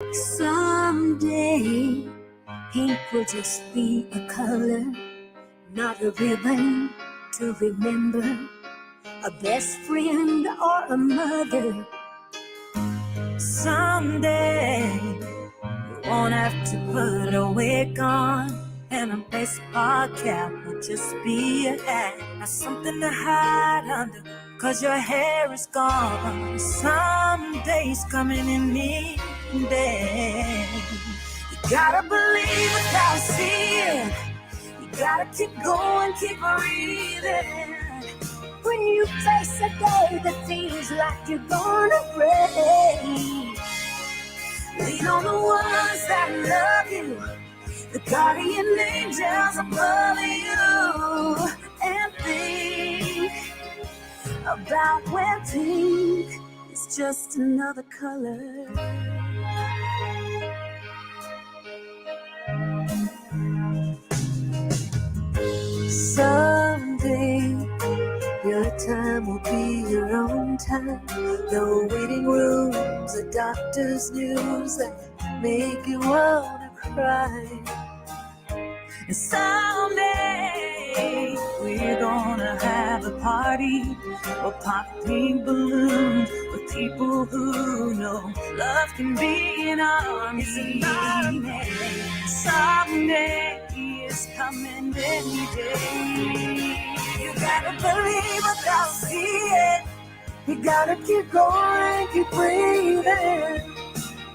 Someday, pink will just be a color, not a ribbon to remember, a best friend or a mother. Someday, you won't have to put a wig on, and a baseball cap will just be a hat. Not something to hide under, 'cause your hair is gone. Someday's coming in me. Day. You gotta believe without seeing. You gotta keep going, keep breathing. When you face a day that feels like you're gonna break, lean on the ones that love you, the guardian angels above you, and think about when pink is just another color. Someday, your time will be your own time. No waiting rooms or doctor's news that make you wanna cry. And someday, we're gonna have a party. We'll pop pink balloons with people who know love can be an army. Someday is coming any day. You gotta believe without seeing. You gotta keep going, keep breathing.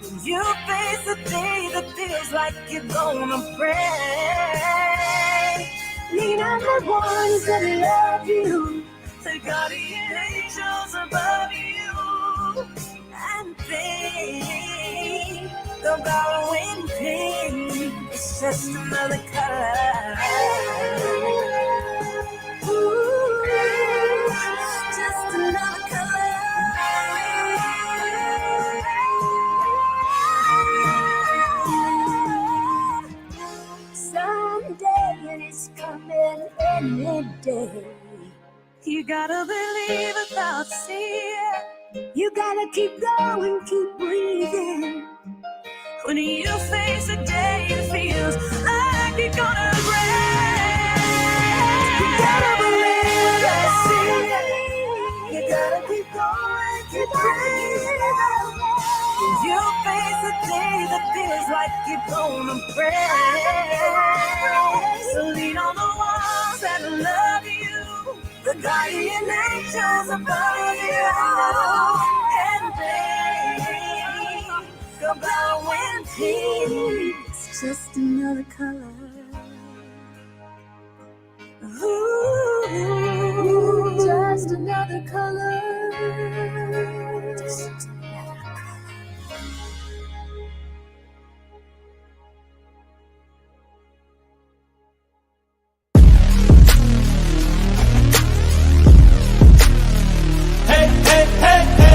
When you face a day that feels like you're gonna break, lean on the ones that love you, the guardian angels above you, and think about when pink is just another color. Ooh, just another color. Someday, and it's coming any day. You gotta believe without seeing. You gotta keep going, keep breathing. When you face a day that feels like you're gonna break, you gotta believe without seeing. You gotta keep going, keep breathing. When you face a day that feels like you're gonna break, so lean on the ones that love you, the guardian angels above you, and think about when pink's just another color. Ooh, just another color. Just another color. Hey, hey, hey, hey.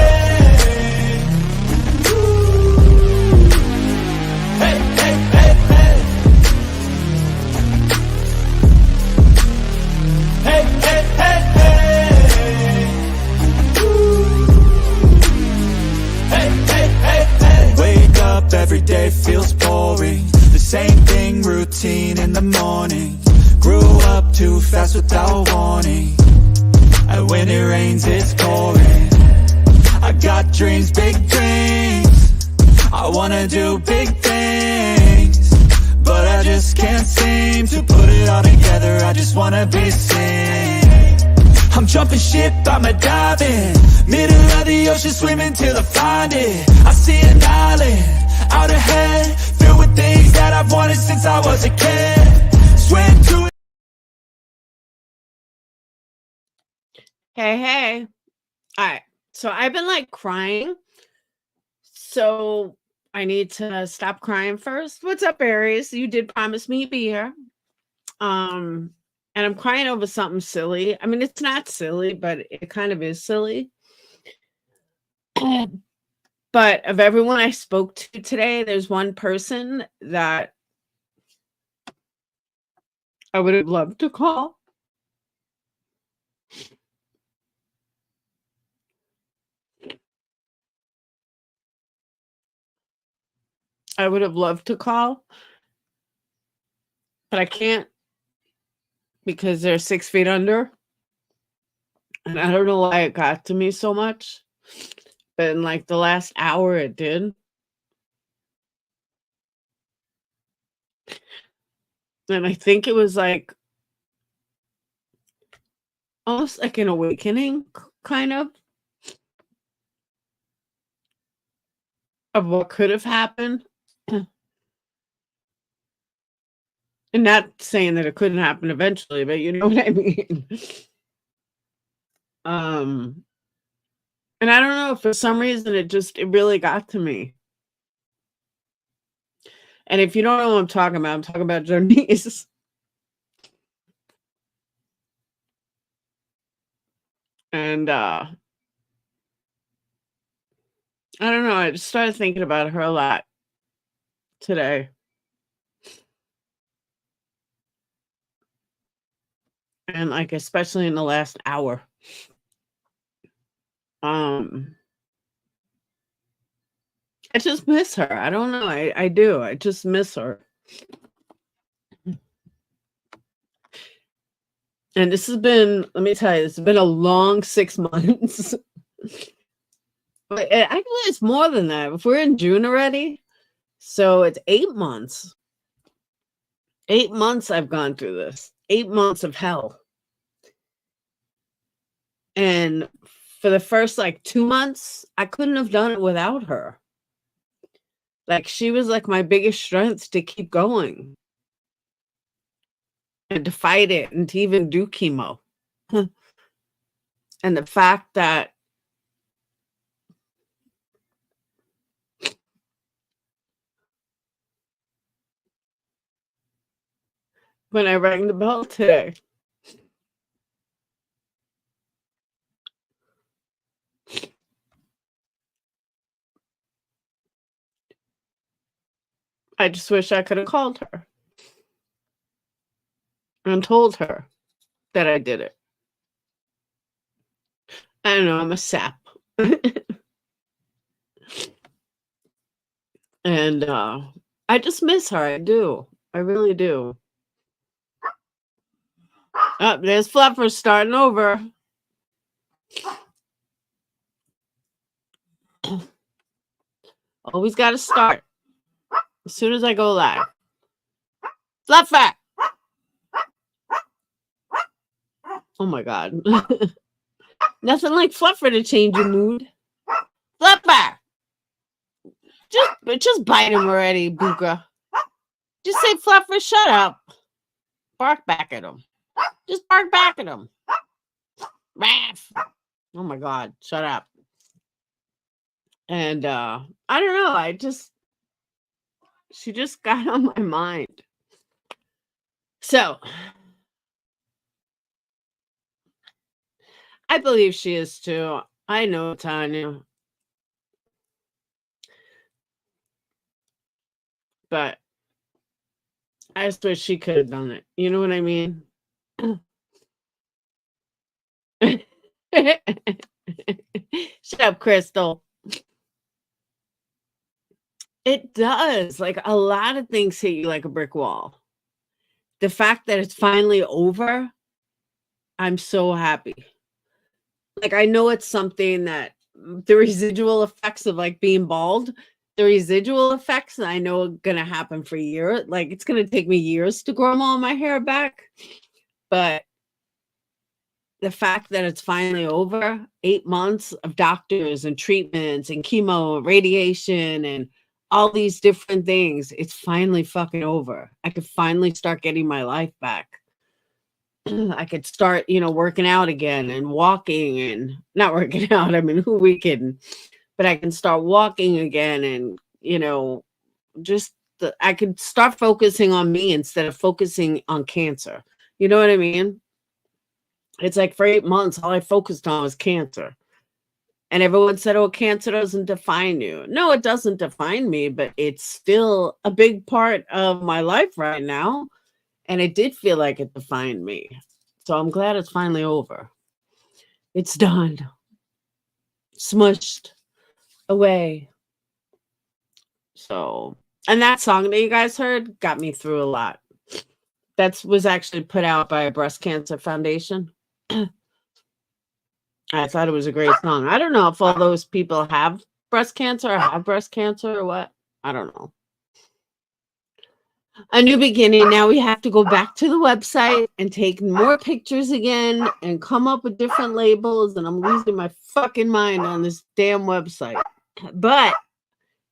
Hey, hey, hey, hey. Hey, hey, hey, hey. Hey, hey, hey, hey. Wake up, every day feels boring. The same thing, routine in the morning. Grew up too fast without warning. And when it rains, it's pouring. I got dreams, big dreams. I wanna do big things, but I just can't seem to put it all together. I just wanna be seen. I'm jumping ship, I'm a diving. Middle of the ocean, swimming till I find it. I see an island, out ahead, filled with things that I've wanted since I was a kid. Swim to it. Hey. All right. So I've been like crying. So I need to stop crying first. What's up, Aries? You did promise me you'd be here. And I'm crying over something silly. I mean, it's not silly, but it kind of is silly. But of everyone I spoke to today, there's one person that I would have loved to call. I would have loved to call, but I can't because they're 6 feet under. And I don't know why it got to me so much, but in like the last hour it did. And I think it was like almost like an awakening, kind of what could have happened. And not saying that it couldn't happen eventually, but you know what I mean. And I don't know, for some reason it really got to me. And if you don't know what I'm talking about Jonice. And I don't know, I just started thinking about her a lot today. And like especially in the last hour. I just miss her. I don't know. I do. I just miss her. And this has been, let me tell you, this has been a long 6 months. But actually, it's more than that. If we're in June already, so it's 8 months. 8 months I've gone through this. 8 months of hell. And for the first like 2 months, I couldn't have done it without her. Like she was like my biggest strength to keep going. And to fight it and to even do chemo. And the fact that when I rang the bell today, I just wish I could have called her and told her that I did it. I don't know, I'm a sap. And I just miss her. I do. I really do. Oh, there's Fluffer starting over. Always got to start as soon as I go live. Fluffer! Oh my God. Nothing like Fluffer to change your mood. Fluffer! Just bite him already, Buka. Just say, Fluffer, shut up. Bark back at him. Just bark back at him. Raff. Oh my God, shut up. And I don't know, she just got on my mind. So I believe she is too. I know, Tanya. But I just wish she could have done it. You know what I mean? Shut up, Crystal. It does. Like a lot of things hit you like a brick wall. The fact that it's finally over, I'm so happy. Like I know it's something that the residual effects of like being bald, the residual effects I know are gonna happen for years. Like it's gonna take me years to grow all my hair back. But the fact that it's finally over, 8 months of doctors and treatments and chemo and radiation and all these different things, it's finally fucking over. I could finally start getting my life back. I could start, working out again and walking and not working out. I mean, who we kidding? But I can start walking again and, I could start focusing on me instead of focusing on cancer. You know what I mean? It's like for 8 months, all I focused on was cancer. And everyone said, oh, cancer doesn't define you. No, it doesn't define me, but it's still a big part of my life right now. And it did feel like it defined me. So I'm glad it's finally over. It's done. Smushed away. So And that song that you guys heard got me through a lot. That was actually put out by a breast cancer foundation. I thought it was a great song. I don't know if all those people have breast cancer or have breast cancer or what. I don't know. A new beginning. Now we have to go back to the website and take more pictures again and come up with different labels. And I'm losing my fucking mind on this damn website. But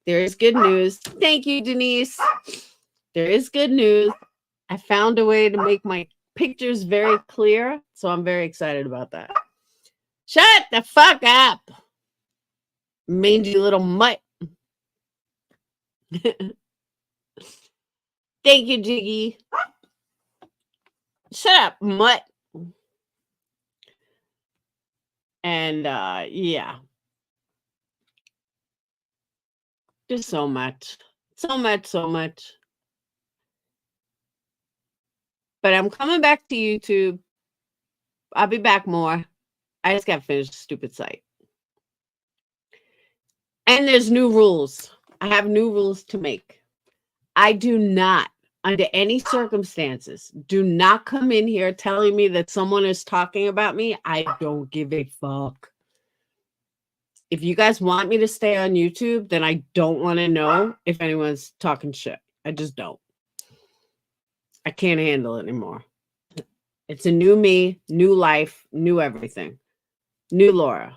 there is good news. Thank you, Denise. There is good news. I found a way to make my pictures very clear. So I'm very excited about that. Shut the fuck up, mangy little mutt. Thank you, Jiggy. Shut up, mutt. And yeah. Just so much. So much. But I'm coming back to YouTube. I'll be back more. I just got to finish the stupid site. And there's new rules. I have new rules to make. I do not, under any circumstances, do not come in here telling me that someone is talking about me. I don't give a fuck. If you guys want me to stay on YouTube, then I don't want to know if anyone's talking shit. I just don't. I can't handle it anymore. It's a new me, new life, new everything. New Laura.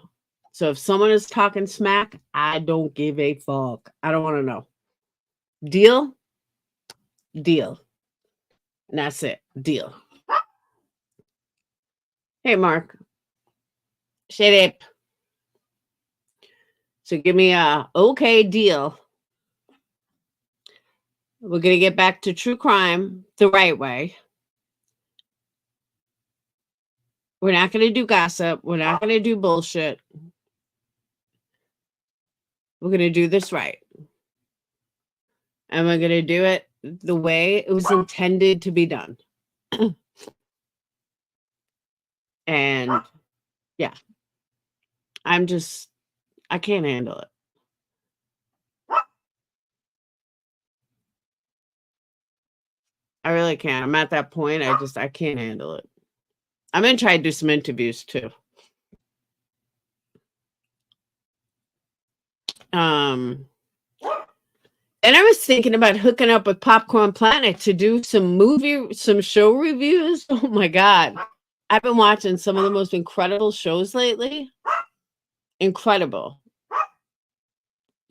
So if someone is talking smack, I don't give a fuck. I don't want to know. Deal? Deal. And that's it. Deal. Hey, Mark. Shut up. So give me a okay deal. We're going to get back to true crime the right way. We're not going to do gossip. We're not going to do bullshit. We're going to do this right. And we're going to do it the way it was intended to be done. And yeah, I can't handle it. I really can't. I'm at that point. I can't handle it. I'm going to try to do some interviews too. And I was thinking about hooking up with Popcorn Planet to do some show reviews. Oh my God. I've been watching some of the most incredible shows lately. Incredible.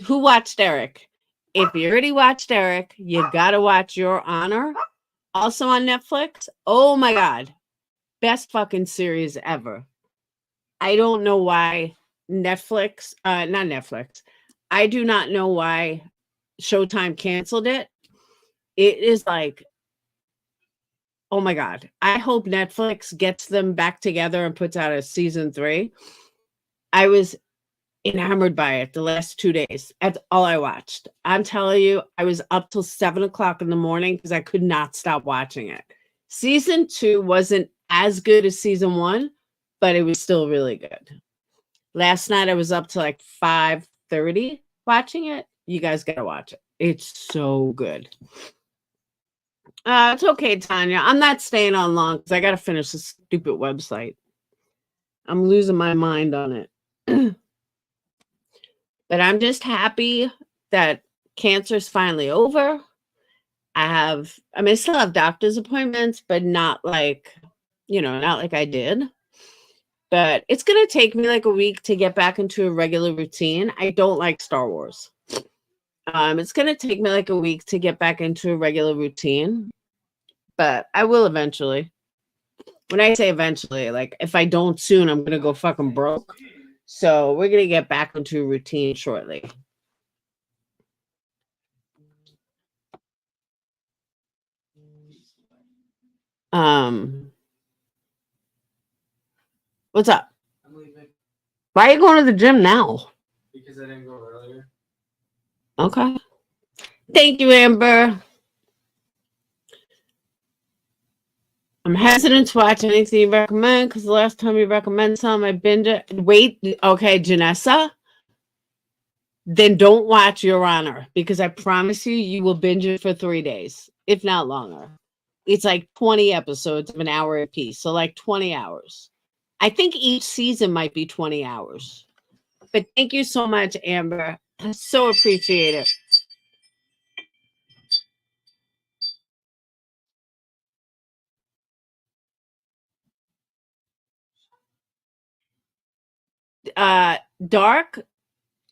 Who watched Eric? If you already watched Eric, you got to watch Your Honor. Also on Netflix. Oh my God. Best fucking series ever. I don't know why not Netflix. I do not know why Showtime canceled it. It is like, oh my God. I hope Netflix gets them back together and puts out a season 3. I was enamored by it the last 2 days. That's all I watched. I'm telling you, I was up till 7 o'clock in the morning because I could not stop watching it. Season 2 wasn't as good as season 1, but it was still really good. Last night I was up to like 5:30 watching it. You guys got to watch it. It's so good. It's okay, Tanya. I'm not staying on long because I got to finish this stupid website. I'm losing my mind on it. But I'm just happy that cancer's finally over. I still have doctor's appointments, but not like, not like I did. But it's going to take me like a week to get back into a regular routine. I don't like Star Wars. It's going to take me like a week to get back into a regular routine, but I will eventually. When I say eventually, like if I don't soon, I'm going to go fucking broke. So we're going to get back into a routine shortly. What's up? I'm leaving. Why are you going to the gym now? Because I didn't go earlier. Okay. Thank you, Amber. I'm hesitant to watch anything you recommend because the last time you recommended something, I binged it. Wait, okay, Janessa. then don't watch Your Honor, because I promise you, you will binge it for 3 days, if not longer. It's like 20 episodes of an hour apiece, so like 20 hours. I think each season might be 20 hours. But thank you so much, Amber. I so appreciate it. Dark,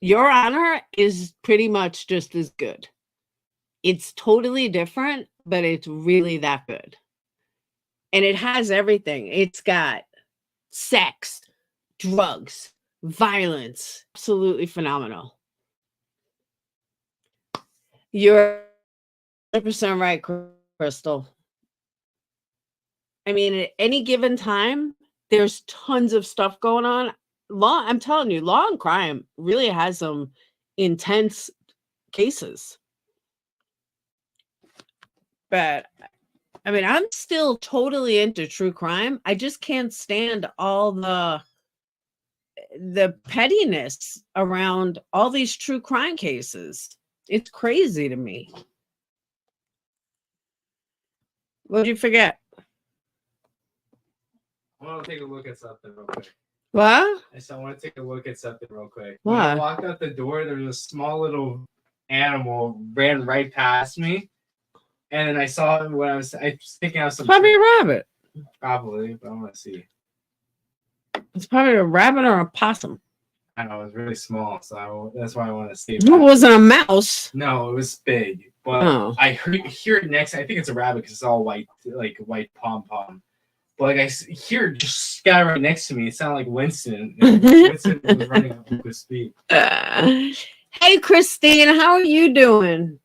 Your Honor is pretty much just as good. It's totally different, but it's really that good. And it has everything. It's got sex, drugs, violence. Absolutely phenomenal. You're 100% right, Crystal. I mean, at any given time, there's tons of stuff going on. I'm telling you, Law and Crime really has some intense cases. But I mean, I'm still totally into true crime. I just can't stand all the pettiness around all these true crime cases. It's crazy to me. What did you forget? I want to take a look at something real quick. What? I said I want to take a look at something real quick. What? When I walked out the door, there was a small little animal ran right past me, and then I saw it when I was thinking I was some Probably a rabbit. probably, but I want to see. It's probably a rabbit or a possum. I don't know, it was really small, so that's why I want to see. It wasn't a mouse. No, it was big, but I hear it next. I think it's a rabbit because it's all white, like white pom pom. But like I hear just guy right next to me. It sounded like Winston. Winston was running up with speed. Hey, Christine, how are you doing?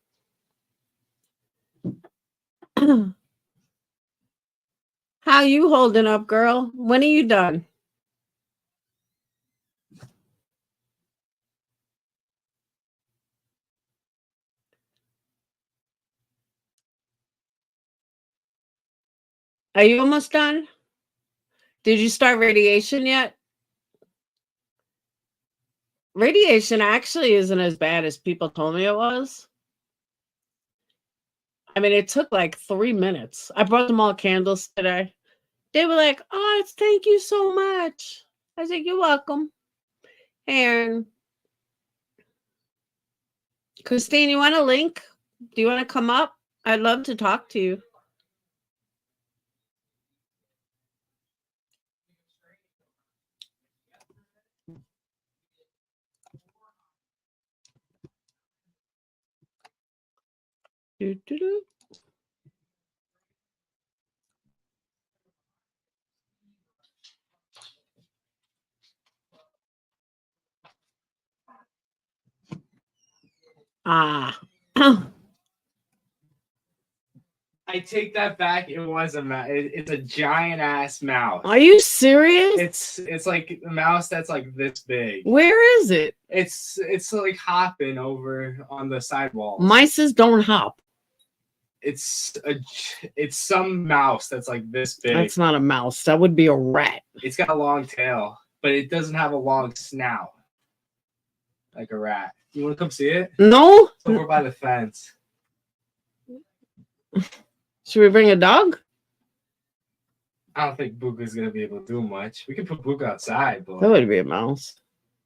How you holding up, girl? When are you done? Are you almost done? Did you start radiation yet? Radiation actually isn't as bad as people told me it was. I mean, it took like 3 minutes. I brought them all candles today. They were like, oh, thank you so much. I said, you're welcome. And Christine, you want a link? Do you want to come up? I'd love to talk to you. Do. Ah. I take that back. It was a mouse. It's a giant ass mouse. Are you serious? It's like a mouse that's like this big. Where is it? It's like hopping over on the sidewalk. Mices don't hop. It's some mouse that's like this big. That's not a mouse. That would be a rat. It's got a long tail, but it doesn't have a long snout like a rat. You want to come see it? No. It's over by the fence. Should we bring a dog? I don't think Buka's gonna be able to do much. We could put Buka outside, but That would be a mouse.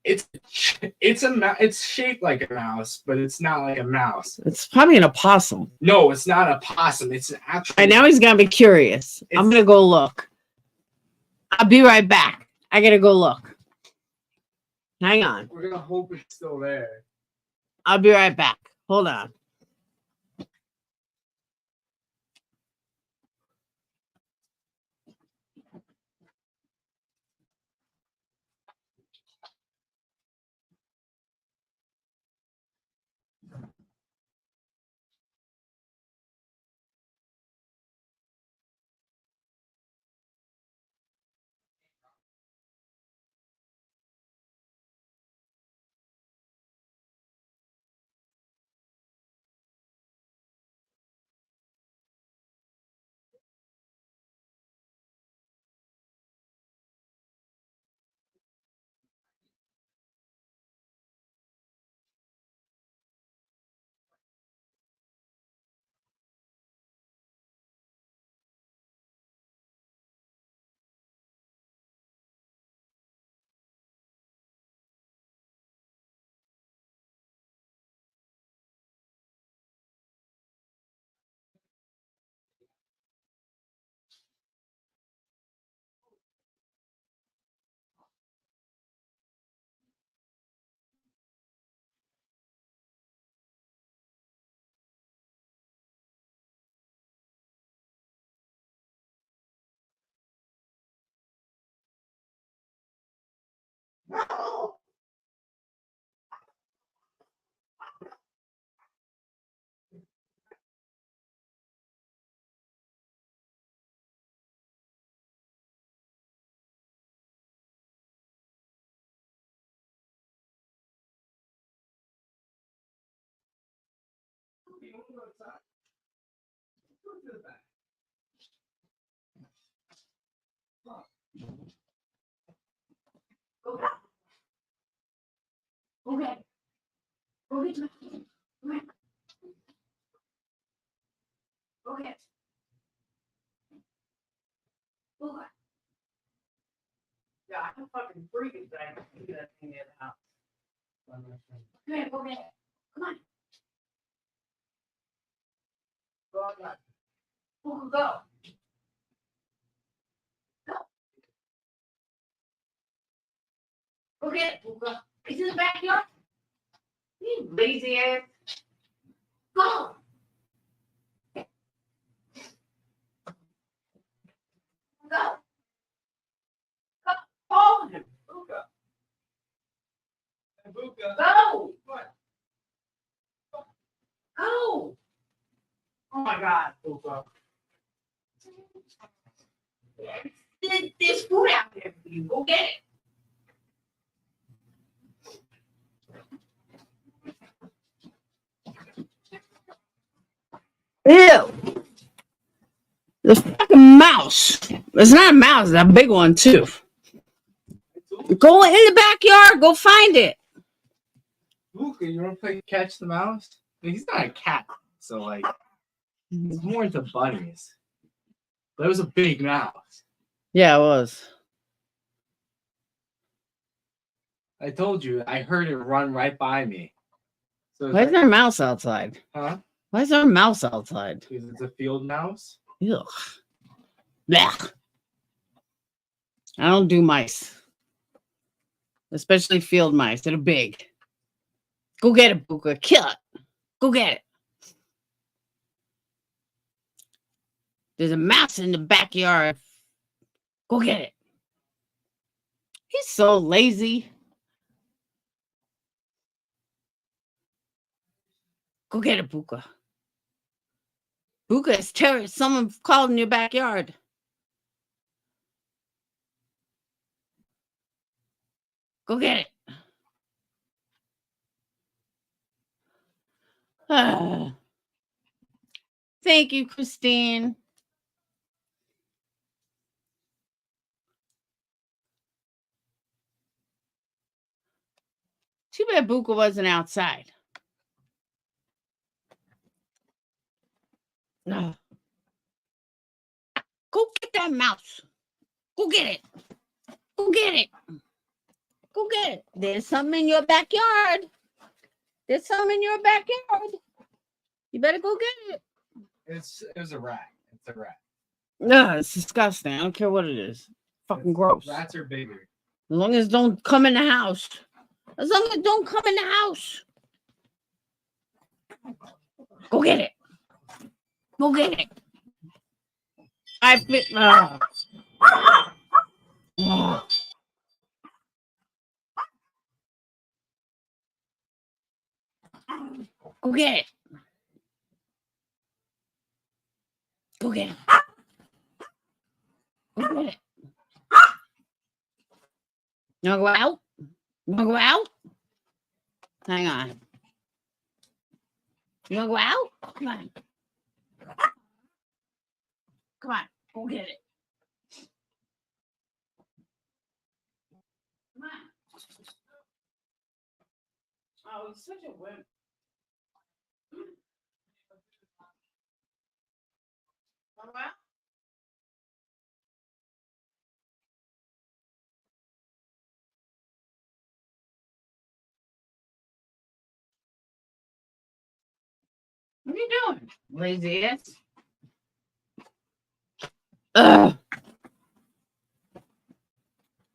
it's shaped like a mouse, but it's not like a mouse. It's probably an opossum. No, it's not a possum. It's an actual. And now he's gonna be curious. I'm gonna go look. I'll be right back. I gotta go look. Hang on. We're gonna hope it's still there. I'll be right back. Hold on. Okay. Okay. Okay. Okay. Yeah, I'm fucking freaking that I can do that thing in the house. Okay, go get it. Come on. Go on. Go. Go. Go. Go get it. Go. It's in the backyard. You lazy ass. Go. Go. Go. Hold him. Buka. Hey, Buka. Go. What? Go. Oh my God. Buka. There's food out there for you. Go get it. Ew. The fucking mouse. It's not a mouse, it's a big one too. Go in the backyard, go find it. Buka, you want to play catch the mouse? I mean, he's not a cat, so like, he's more into bunnies. But it was a big mouse. Yeah, it was. I told you, I heard it run right by me. So Why is there a mouse outside? Huh? Why is there a mouse outside? Because it's a field mouse. Ugh. Blech. I don't do mice. Especially field mice. They're big. Go get it, Buka. Kill it. Go get it. There's a mouse in the backyard. Go get it. He's so lazy. Go get it, Buka. Buka is terrorist. Someone called in your backyard. Go get it. Thank you, Christine. Too bad Buka wasn't outside. No. Go get that mouse. Go get it. Go get it. Go get it. There's something in your backyard. There's something in your backyard. You better go get it. It was a rat. It's a rat. No, it's disgusting. I don't care what it is. Fucking gross. Rats are bigger. As long as it don't come in the house. As long as it don't come in the house. Go get it. Go get it. I fit. Go get it. Go get it. Go get it. You wanna go out? You wanna go out? Hang on. You wanna go out? Come on. Come on. Go get it. Come on. Oh, he's such a wimp. Wanna go out? What are you doing? Lazy ass. Ugh.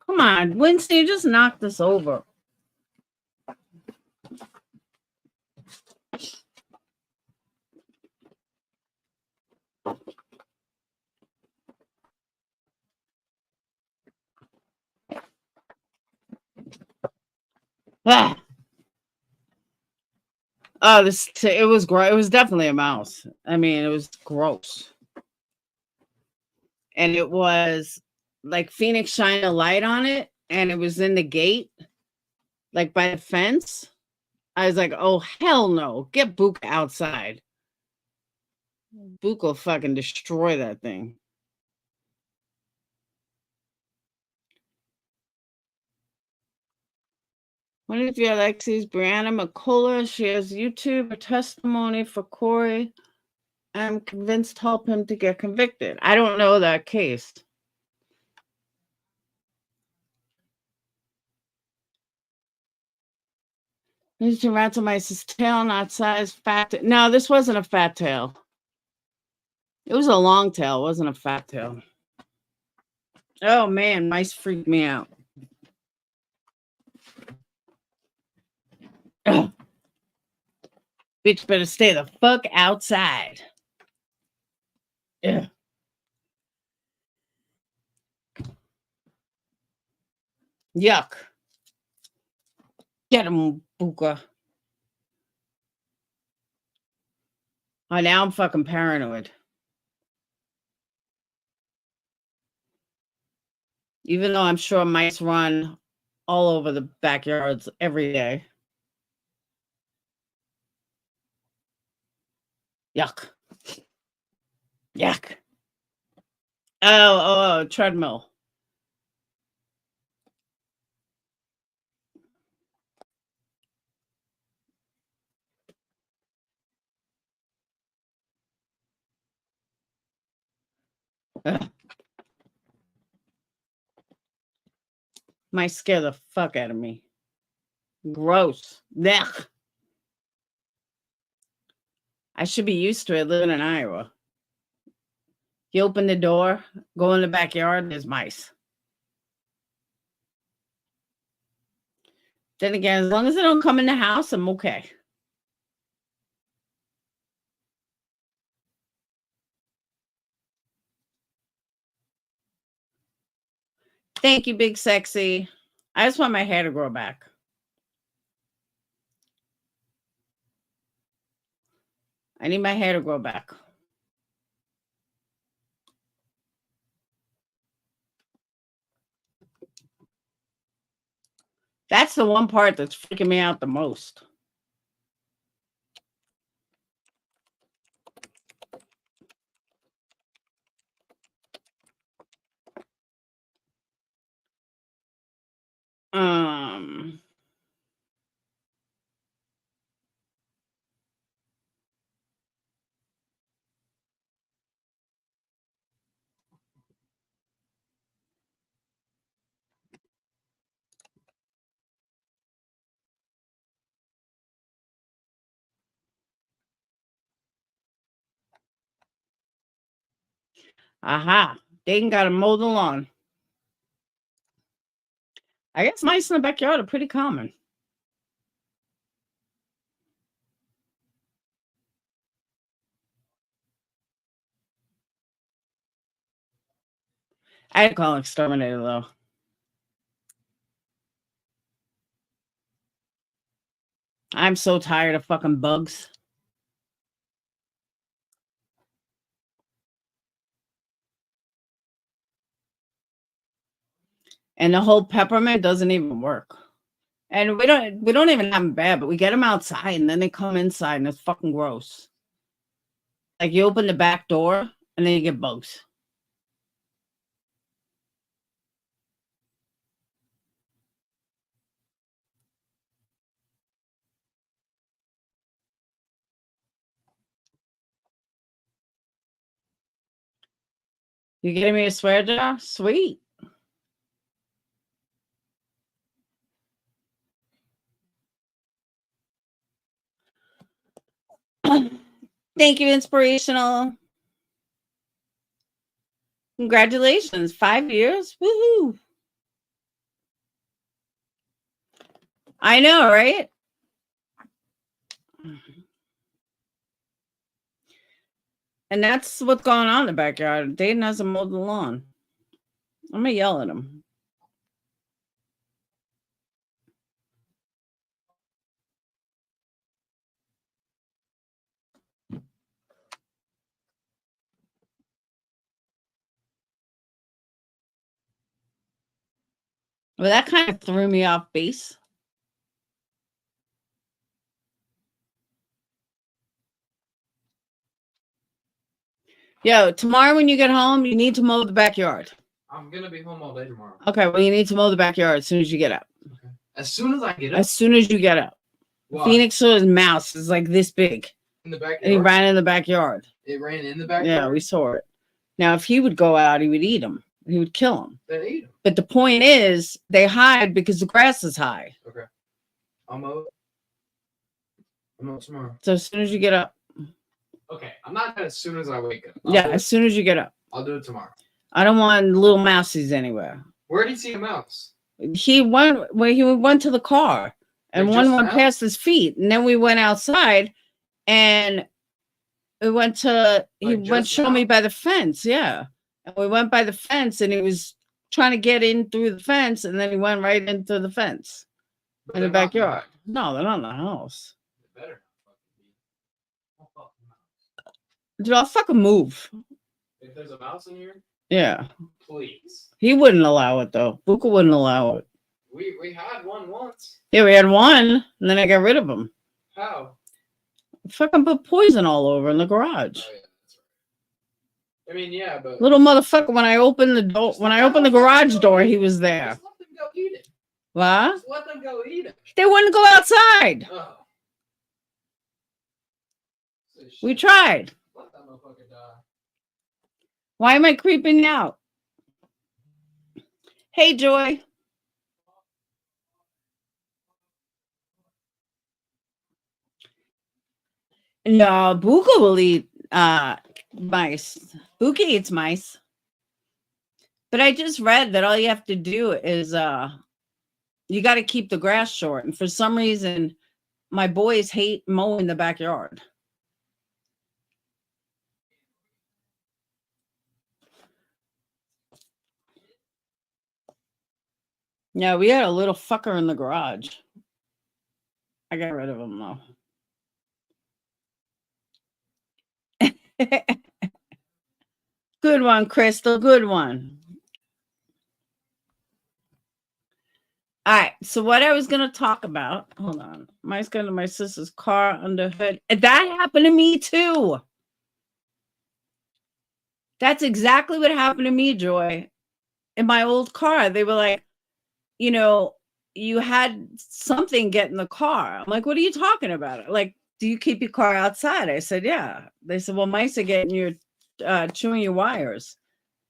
Come on, Winston, you just knocked this over. Ah. Oh, it was gross. It was definitely a mouse. I mean, it was gross. And it was like Phoenix shined a light on it, and it was in the gate, like by the fence. I was like, oh, hell no. Get Book outside. Book will fucking destroy that thing. What if you're Alexi's Brianna McCullough? She has YouTube, a testimony for Corey. I'm convinced help him to get convicted. I don't know that case. Used to ransom mice's tail, not size, fat. No, this wasn't a fat tail. It was a long tail, it wasn't a fat tail. Oh man, mice freaked me out. Ugh. Bitch better stay the fuck outside. Ugh. Yuck. Get him, Buka. Oh, now I'm fucking paranoid. Even though I'm sure mice run all over the backyards every day. Yuck. Yuck. Oh, treadmill. Ugh. Might scare the fuck out of me. Gross. Blech. I should be used to it living in Iowa. You open the door, go in the backyard, there's mice. Then again, as long as they don't come in the house, I'm okay. Thank you, Big Sexy. I just want my hair to grow back. I need my hair to grow back. That's the one part that's freaking me out the most. Aha. They ain't got to mow the lawn. I guess mice in the backyard are pretty common. I had to call an exterminator, though. I'm so tired of fucking bugs. And the whole peppermint doesn't even work. And we don't even have them bad, but we get them outside and then they come inside and it's fucking gross. Like you open the back door and then you get bugs. You getting me a swear jar? Sweet. Thank you, Inspirational. Congratulations. 5 years. Woohoo. I know, right? And that's what's going on in the backyard. Dayton hasn't mowed the lawn. I'm going to yell at him. Well, that kind of threw me off base. Yo, tomorrow when you get home, you need to mow the backyard. I'm gonna be home all day tomorrow. Okay, well, you need to mow the backyard as soon as you get up. Okay. As soon as I get up? As soon as you get up. Why? Phoenix saw his mouse is like this big. In the backyard? And he ran in the backyard. It ran in the backyard? Yeah, we saw it. Now, if he would go out, he would eat him. He would kill him. Then eat him. But the point is, they hide because the grass is high. Okay. I'll mow it. I'll mow it tomorrow. So as soon as you get up. Okay, I'm not as soon as I wake up. As soon as you get up. I'll do it tomorrow. I don't want little mousies anywhere. Where did he see a mouse? He went to the car, and one went past his feet, and then we went outside, and we went to he went show me by the fence, yeah. And we went by the fence, and he was trying to get in through the fence, and then he went right into the fence in the backyard. No, they're not in the house. They better. Dude, I'll fucking move. If there's a mouse in here, yeah. Please. He wouldn't allow it though. Buka wouldn't allow it. We had one once. Yeah, we had one, and then I got rid of him. How? Fucking put poison all over in the garage. Oh, yeah, that's right. I mean, yeah, but little motherfucker. When I opened the door, when I opened the garage door, he was there. Just let them go eat it. What? Just let them go eat it. They wouldn't go outside. Oh. We tried. Let that motherfucker die. Why am I creeping out? Hey, Joy. No, Buka will eat mice. Buka eats mice. But I just read that all you have to do is you got to keep the grass short. And for some reason, my boys hate mowing the backyard. Yeah, we had a little fucker in the garage. I got rid of him though. Good one, Crystal. Good one. All right. So what I was going to talk about, hold on. Mine's going to my sister's car under hood. And that happened to me too. That's exactly what happened to me, Joy. In my old car, they were like, you know, you had something get in the car. I'm like, what are you talking about? Like, do you keep your car outside? I said, yeah. They said, well, mice are getting your, chewing your wires.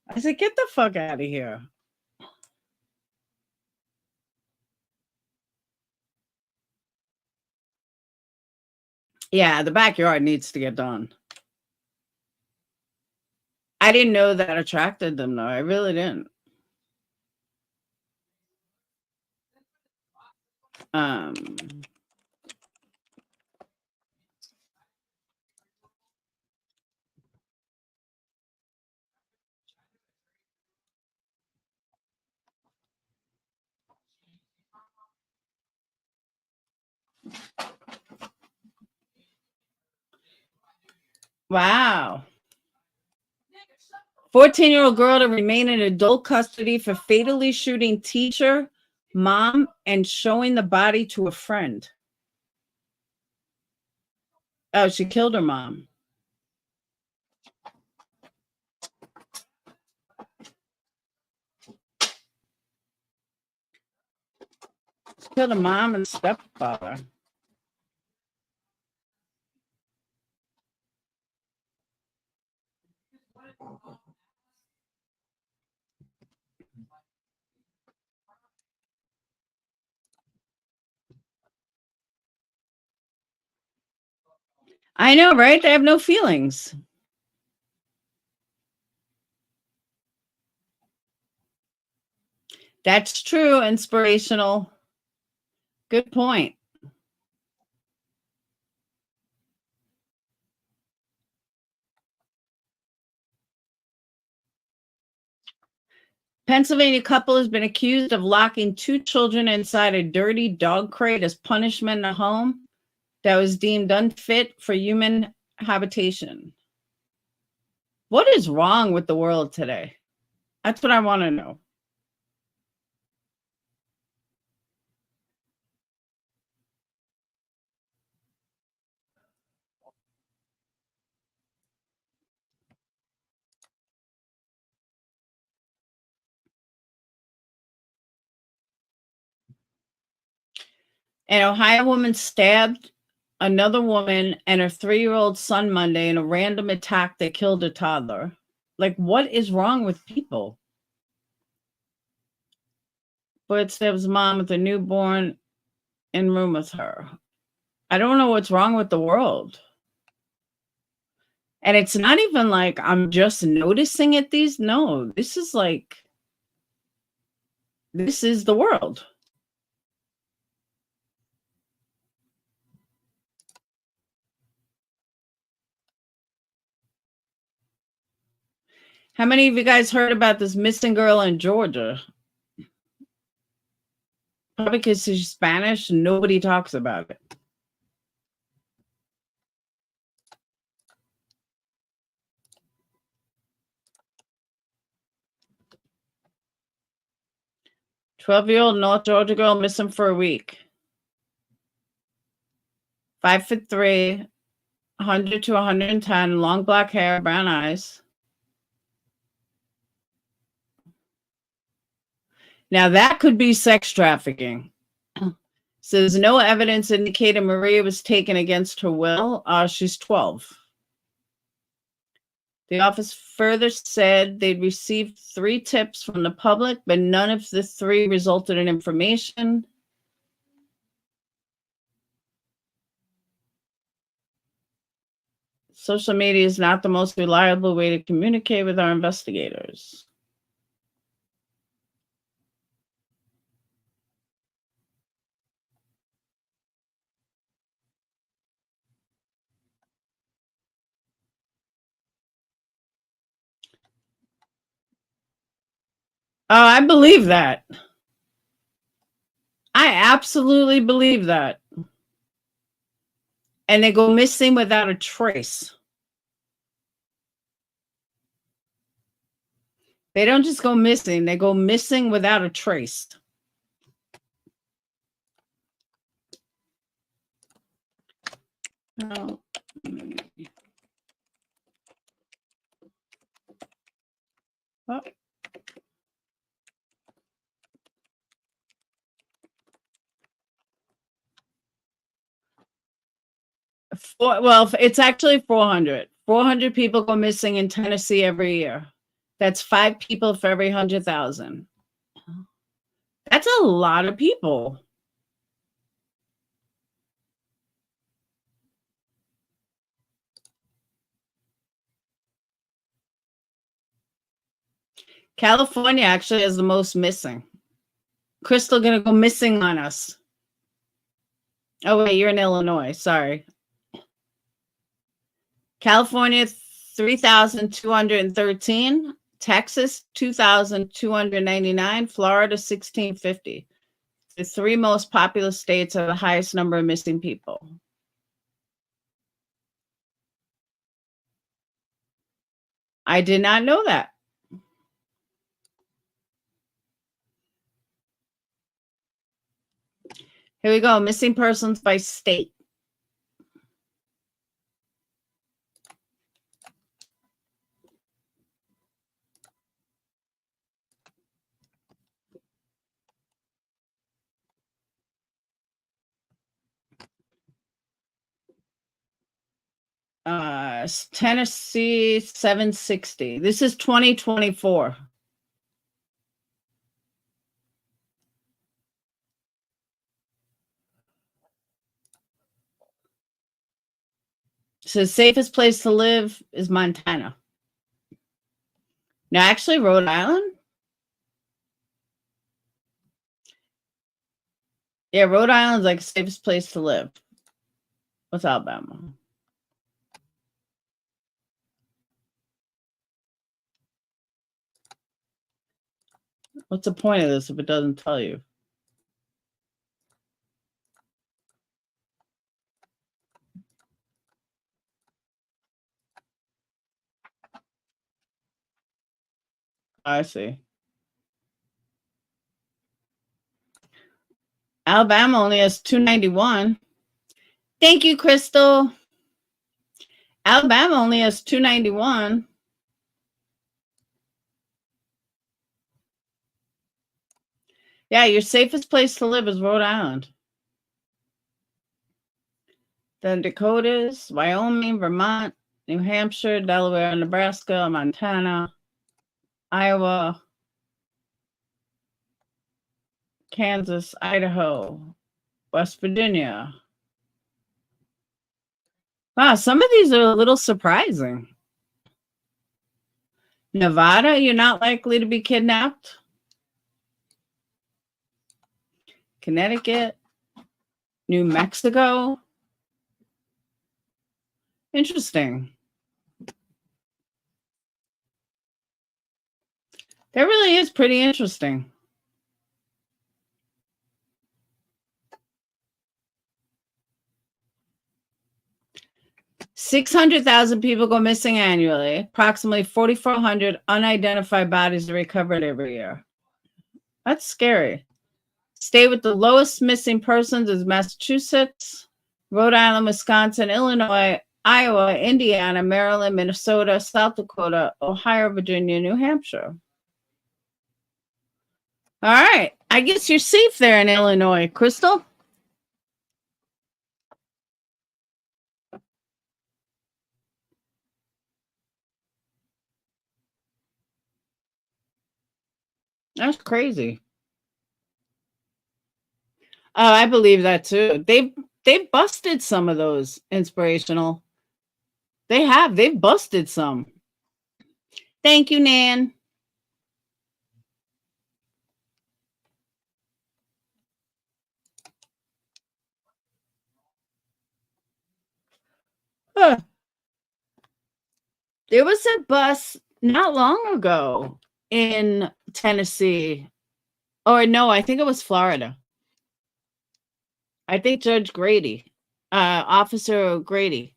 I said, get the fuck out of here. Yeah, the backyard needs to get done. I didn't know that attracted them, though. I really didn't. Wow. 14-year-old girl to remain in adult custody for fatally shooting teacher, mom, and showing the body to a friend. Oh, she killed her mom. She killed her mom and stepfather. I know, right? They have no feelings. That's true. Inspirational. Good point. Pennsylvania couple has been accused of locking 2 children inside a dirty dog crate as punishment in a home that was deemed unfit for human habitation. What is wrong with the world today? That's what I want to know. An Ohio woman stabbed another woman and her 3-year-old son Monday in a random attack that killed a toddler. Like, what is wrong with people? But stabs mom with a newborn in room with her. I don't know what's wrong with the world. And it's not even like I'm just noticing it. No, this is like, this is the world. How many of you guys heard about this missing girl in Georgia? Probably because she's Spanish and nobody talks about it. "12-year-old North Georgia girl missing for a week. 5'3", 100 to 110, long black hair, brown eyes. Now that could be sex trafficking. Says no evidence indicated Maria was taken against her will. She's 12. The office further said they'd received 3 tips from the public, but none of the 3 resulted in information. Social media is not the most reliable way to communicate with our investigators. Oh, I believe that. I absolutely believe that. And they go missing without a trace. They don't just go missing, they go missing without a trace. Oh. Oh. Well, it's actually 400. 400 people go missing in Tennessee every year. That's 5 people for every 100,000. That's a lot of people. California actually has the most missing. Crystal gonna go missing on us. Oh wait, you're in Illinois. Sorry. California 3,213. Texas 2,299. Florida 1,650. The 3 most populous states have the highest number of missing people. I did not know that. Here we go. Missing persons by state. Tennessee 760. This is 2024. So the safest place to live is Montana. Now, actually, Rhode Island. Yeah, Rhode Island's like the safest place to live. What's Alabama? What's the point of this if it doesn't tell you? I see. Alabama only has 291. Thank you, Crystal. Alabama only has 291. Yeah, your safest place to live is Rhode Island. the Dakotas, Wyoming, Vermont, New Hampshire, Delaware, Nebraska, Montana, Iowa, Kansas, Idaho, West Virginia. Wow, some of these are a little surprising. Nevada, you're not likely to be kidnapped. Connecticut, New Mexico. Interesting. That really is pretty interesting. $600,000 people go missing annually. Approximately 4,400 unidentified bodies are recovered every year. That's scary. State with the lowest missing persons is Massachusetts, Rhode Island, Wisconsin, Illinois, Iowa, Indiana, Maryland, Minnesota, South Dakota, Ohio, Virginia, New Hampshire. All right. I guess you're safe there in Illinois, Crystal. That's crazy. Oh, I believe that too. They've busted some of those inspirational. They've busted some. Thank you, Nan. Huh. There was a bus not long ago in Tennessee. Or no, I think it was Florida. I think Judge Grady, Officer Grady,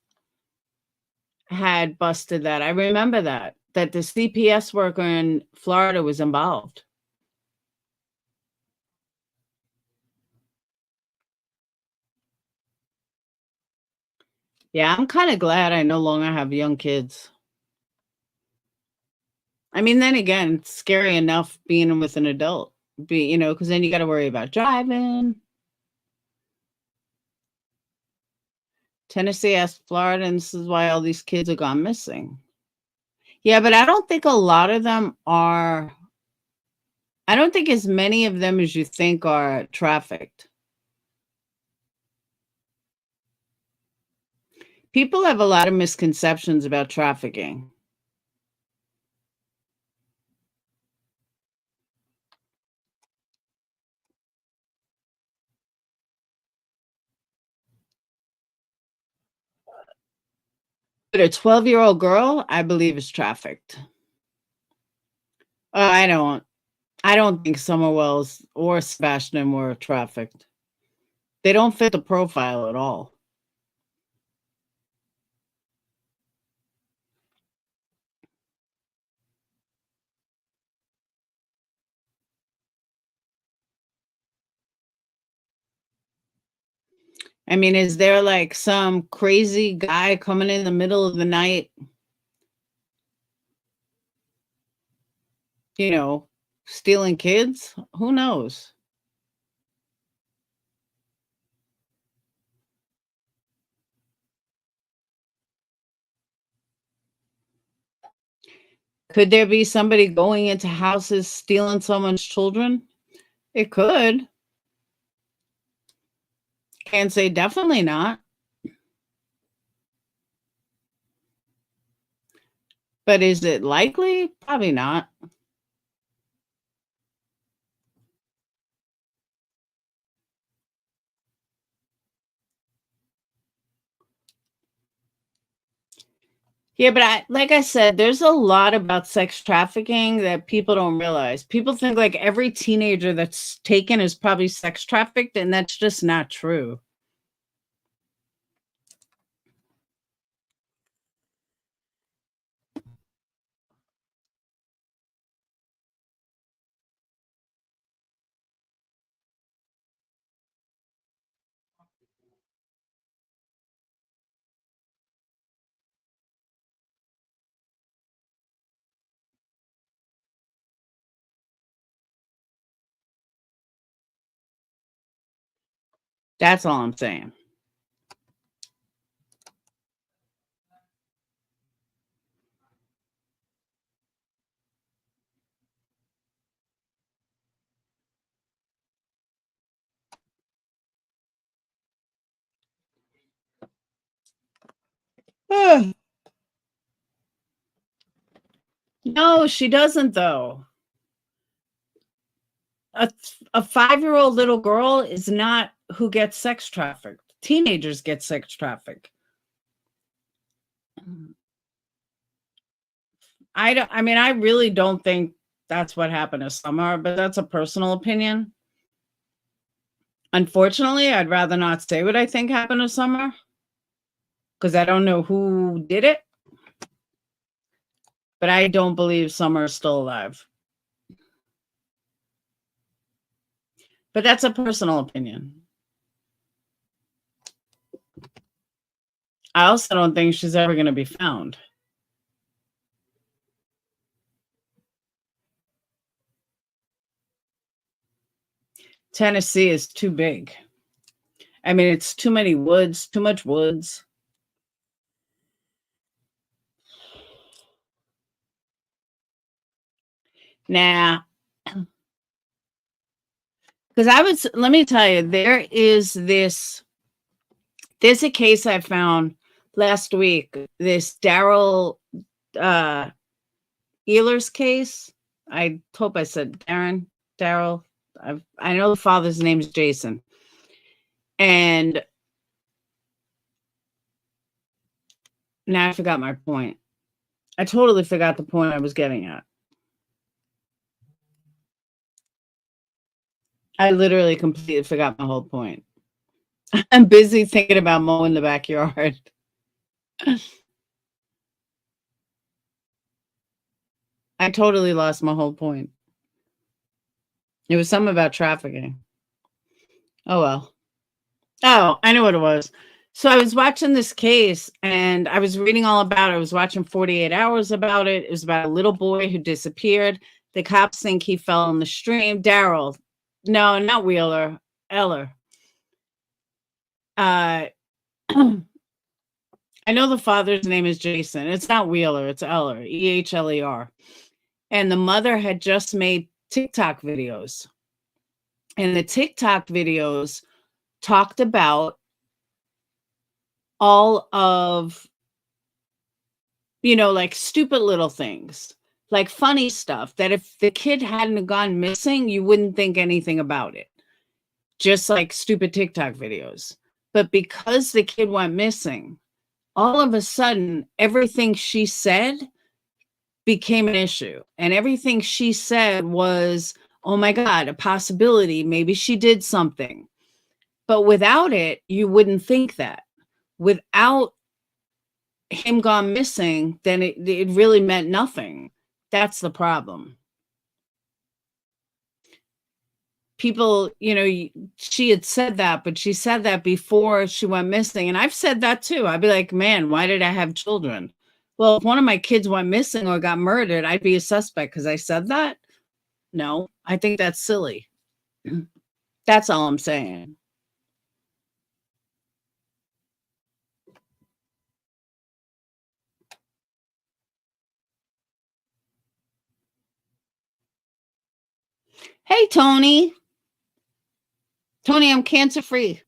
had busted that. I remember that the CPS worker in Florida was involved. Yeah, I'm kind of glad I no longer have young kids. I mean, then again, it's scary enough being with an adult, because then you got to worry about driving. Tennessee asked Florida, and this is why all these kids have gone missing. Yeah, but I don't think a lot of them are. I don't think as many of them as you think are trafficked. People have a lot of misconceptions about trafficking. But a 12-year-old girl, I believe, is trafficked. I don't think Summer Wells or Sebastian were trafficked. They don't fit the profile at all. I mean, is there like some crazy guy coming in the middle of the night, stealing kids? Who knows? Could there be somebody going into houses stealing someone's children? It could. Can't say definitely not. But is it likely? Probably not. Yeah, but like I said, there's a lot about sex trafficking that people don't realize. People think like every teenager that's taken is probably sex trafficked, and that's just not true. That's all I'm saying. No, she doesn't, though. A 5-year-old little girl is not who gets sex trafficked. Teenagers get sex trafficked. I mean, I really don't think that's what happened to Summer, but that's a personal opinion. Unfortunately, I'd rather not say what I think happened to Summer because I don't know who did it. But I don't believe Summer is still alive. But that's a personal opinion. I also don't think she's ever going to be found. Tennessee is too big. I mean, it's too many woods, too much woods. Nah. Because let me tell you, there's a case I found last week, this Daryl Ehler's case. I hope I said Daryl. I know the father's name is Jason. And now I forgot my point. I totally forgot the point I was getting at. I literally completely forgot my whole point. I'm busy thinking about mowing the backyard. I totally lost my whole point. It was something about trafficking. Oh, well. Oh, I know what it was. So I was watching this case and I was reading all about it. I was watching 48 Hours about it. It was about a little boy who disappeared. The cops think he fell in the stream. Daryl. No, not Wheeler. Eller. I know the father's name is Jason. It's not Wheeler. It's Eller. Ehler. And the mother had just made TikTok videos. And the TikTok videos talked about all of, like stupid little things, like funny stuff that if the kid hadn't gone missing, you wouldn't think anything about it. Just like stupid TikTok videos. But because the kid went missing, all of a sudden, everything she said became an issue. And everything she said was, oh my God, a possibility. Maybe she did something. But without it, you wouldn't think that. Without him gone missing, then it really meant nothing. That's the problem. People, she had said that, but she said that before she went missing. And I've said that too. I'd be like, man, why did I have children? Well, if one of my kids went missing or got murdered, I'd be a suspect because I said that. No, I think that's silly. That's all I'm saying. Hey, Tony. Tony, I'm cancer-free.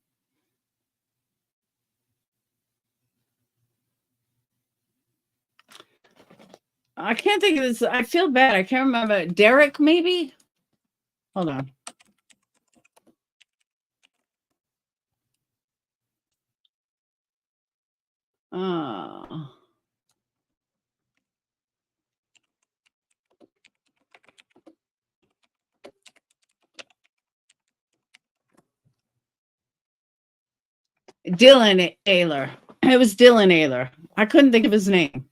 I can't think of this. I feel bad. I can't remember. Derek, maybe? Hold on. Dylan Ehler. It was Dylan Ehler. I couldn't think of his name.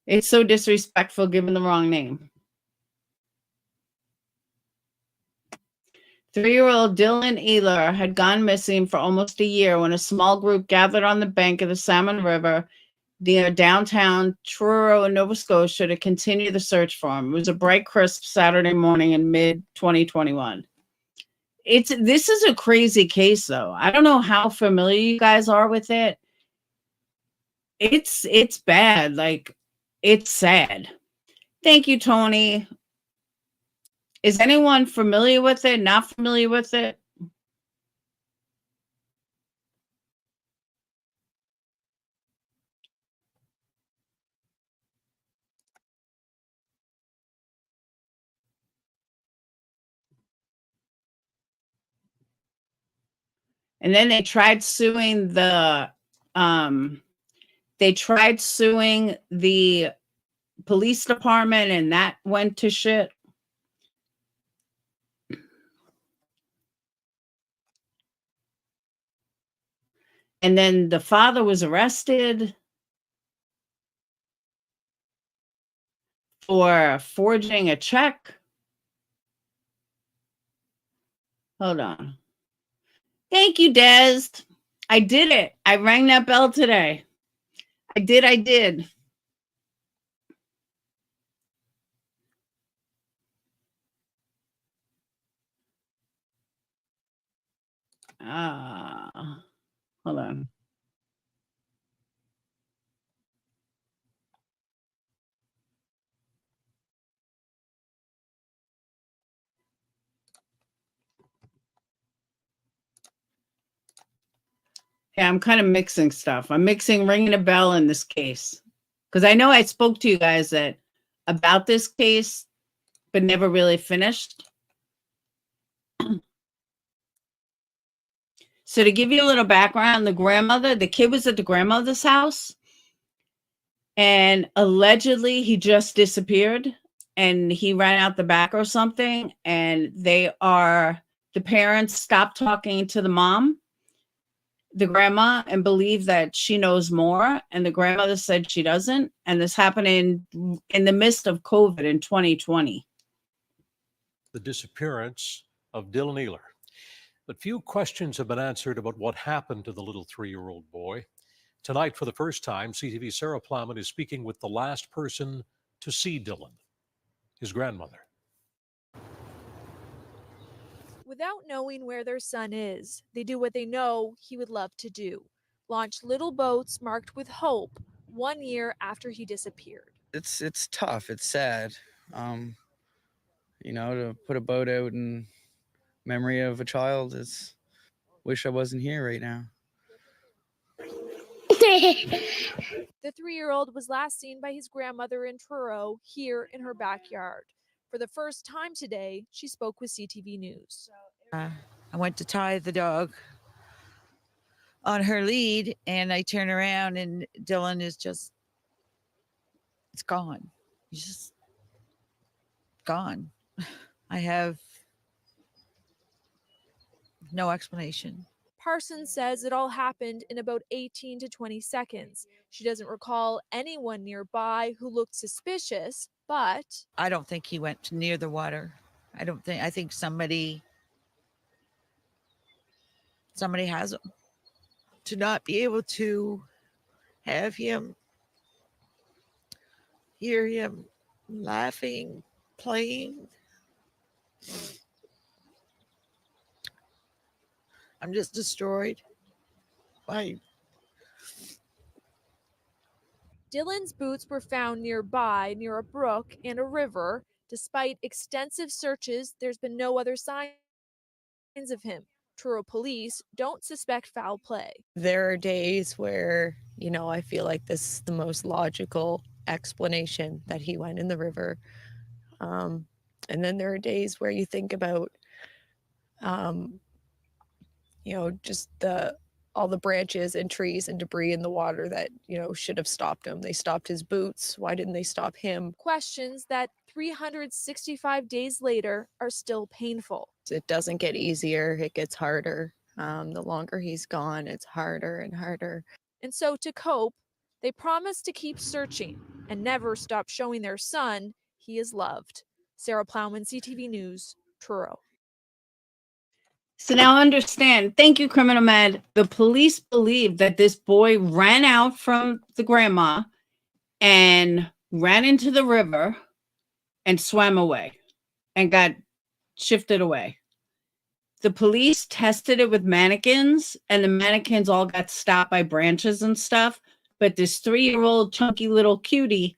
It's so disrespectful giving the wrong name. 3-year-old Dylan Ehler had gone missing for almost a year when a small group gathered on the bank of the Salmon River near downtown Truro, Nova Scotia, to continue the search for him. It was a bright, crisp Saturday morning in mid-2021. This is a crazy case, though. I don't know how familiar you guys are with it. It's bad. Like, it's sad. Thank you, Tony. Is anyone familiar with it? Not familiar with it? And then they tried suing the police department, and that went to shit. And then the father was arrested for forging a check. Hold on. Thank you, Des. I did it. I rang that bell today. I did. Hold on. Yeah, I'm kind of mixing stuff. I'm mixing ringing a bell in this case. Because I know I spoke to you guys about this case, but never really finished. So to give you a little background, the kid was at the grandmother's house, and allegedly he just disappeared, and he ran out the back or something, and the parents stopped talking to the mom, the grandma, and believe that she knows more, and the grandmother said she doesn't, and this happened in the midst of COVID in 2020. The disappearance of Dylan Ehler. But few questions have been answered about what happened to the little 3-year-old boy. Tonight, for the first time, CTV's Sarah Plowman is speaking with the last person to see Dylan, his grandmother. Without knowing where their son is, they do what they know he would love to do: launch little boats marked with hope 1 year after he disappeared. It's tough. It's sad. To put a boat out in memory of a child, wish I wasn't here right now. The 3-year-old was last seen by his grandmother in Truro, here in her backyard. For the first time today, she spoke with CTV News. I went to tie the dog on her lead, and I turn around and Dylan is it's gone. He's just gone. I have no explanation. Parsons says it all happened in about 18 to 20 seconds. She doesn't recall anyone nearby who looked suspicious, but I don't think he went near the water. I think somebody has him. To not be able to have him, hear him laughing, playing. I'm just destroyed. Dylan's boots were found nearby, near a brook and a river. Despite extensive searches, there's been no other signs of him. Truro police don't suspect foul play. There are days where, I feel like this is the most logical explanation, that he went in the river. And then there are days where you think about, just all the branches and trees and debris in the water that, should have stopped him. They stopped his boots. Why didn't they stop him? Questions that 365 days later are still painful. It doesn't get easier. It gets harder. The longer he's gone, it's harder and harder. And so to cope, they promise to keep searching and never stop showing their son he is loved. Sarah Plowman, CTV News, Truro. So now understand, thank you, Criminal Med. The police believe that this boy ran out from the grandma and ran into the river and swam away and got shifted away. The police tested it with mannequins, and the mannequins all got stopped by branches and stuff. But this 3-year-old chunky little cutie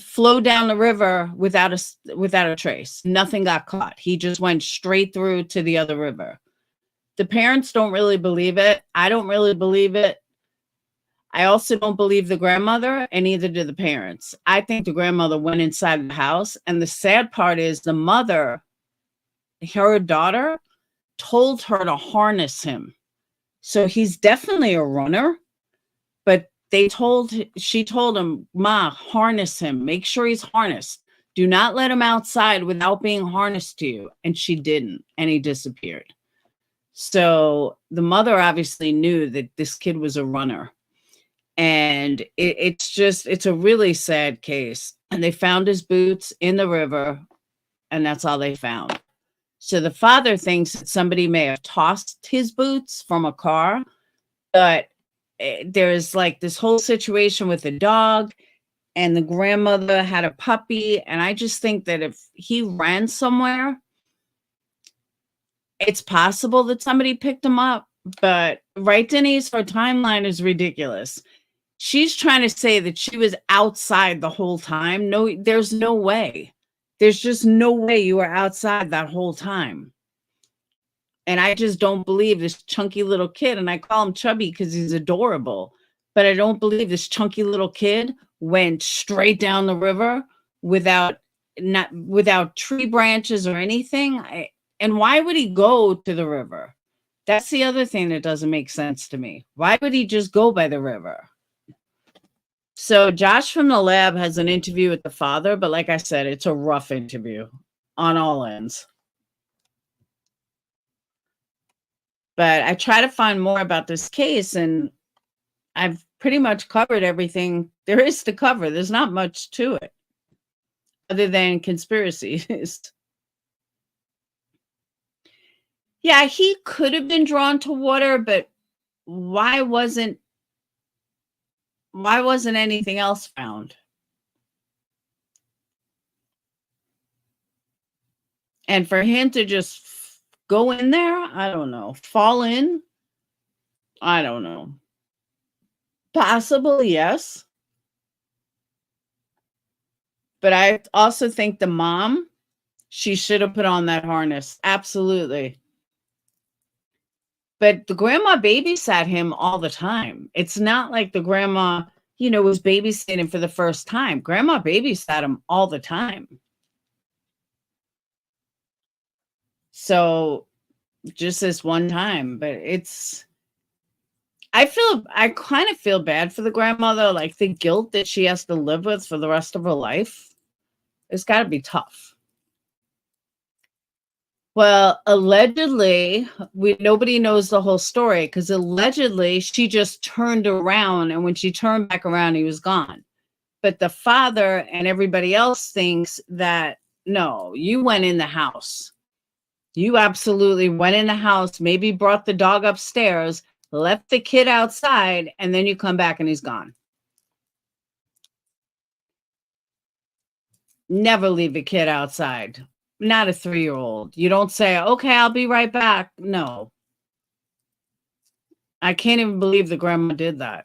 flowed down the river without a trace. Nothing got caught. He just went straight through to the other river. The parents don't really believe it. I don't really believe it. I also don't believe the grandmother, and neither do the parents. I think the grandmother went inside the house, and the sad part is the mother, her daughter, told her to harness him So he's definitely a runner, but she told him, Ma, harness him. Make sure he's harnessed. Do not let him outside without being harnessed to you. And she didn't, and he disappeared. So the mother obviously knew that this kid was a runner. And it's a really sad case. And they found his boots in the river, and that's all they found. So the father thinks that somebody may have tossed his boots from a car, but there's like this whole situation with the dog, and the grandmother had a puppy. And I just think that if he ran somewhere, it's possible that somebody picked him up. But right, Denise, her timeline is ridiculous. She's trying to say that she was outside the whole time. No, there's no way. There's just no way you were outside that whole time. And I just don't believe this chunky little kid, and I call him chubby because he's adorable, but I don't believe this chunky little kid went straight down the river without tree branches or anything. And why would he go to the river? That's the other thing that doesn't make sense to me. Why would he just go by the river? So Josh from the lab has an interview with the father, but like I said, it's a rough interview on all ends. But I try to find more about this case, and I've pretty much covered everything there is to cover. There's not much to it other than conspiracies. Yeah, he could have been drawn to water, but why wasn't anything else found? And for him to just go in there, I don't know. Fall in? I don't know. Possibly, yes. But I also think the mom, she should have put on that harness. Absolutely. But the grandma babysat him all the time. It's not like the grandma, was babysitting for the first time. Grandma babysat him all the time. So just this one time, but I kind of feel bad for the grandmother, like the guilt that she has to live with for the rest of her life. It's got to be tough. Well, allegedly, nobody knows the whole story, because allegedly she just turned around, and when she turned back around, he was gone. But the father and everybody else thinks that, no, you went in the house. You absolutely went in the house, maybe brought the dog upstairs, left the kid outside, and then you come back and he's gone. Never leave a kid outside. Not a 3-year-old. You don't say, okay, I'll be right back. No. I can't even believe the grandma did that.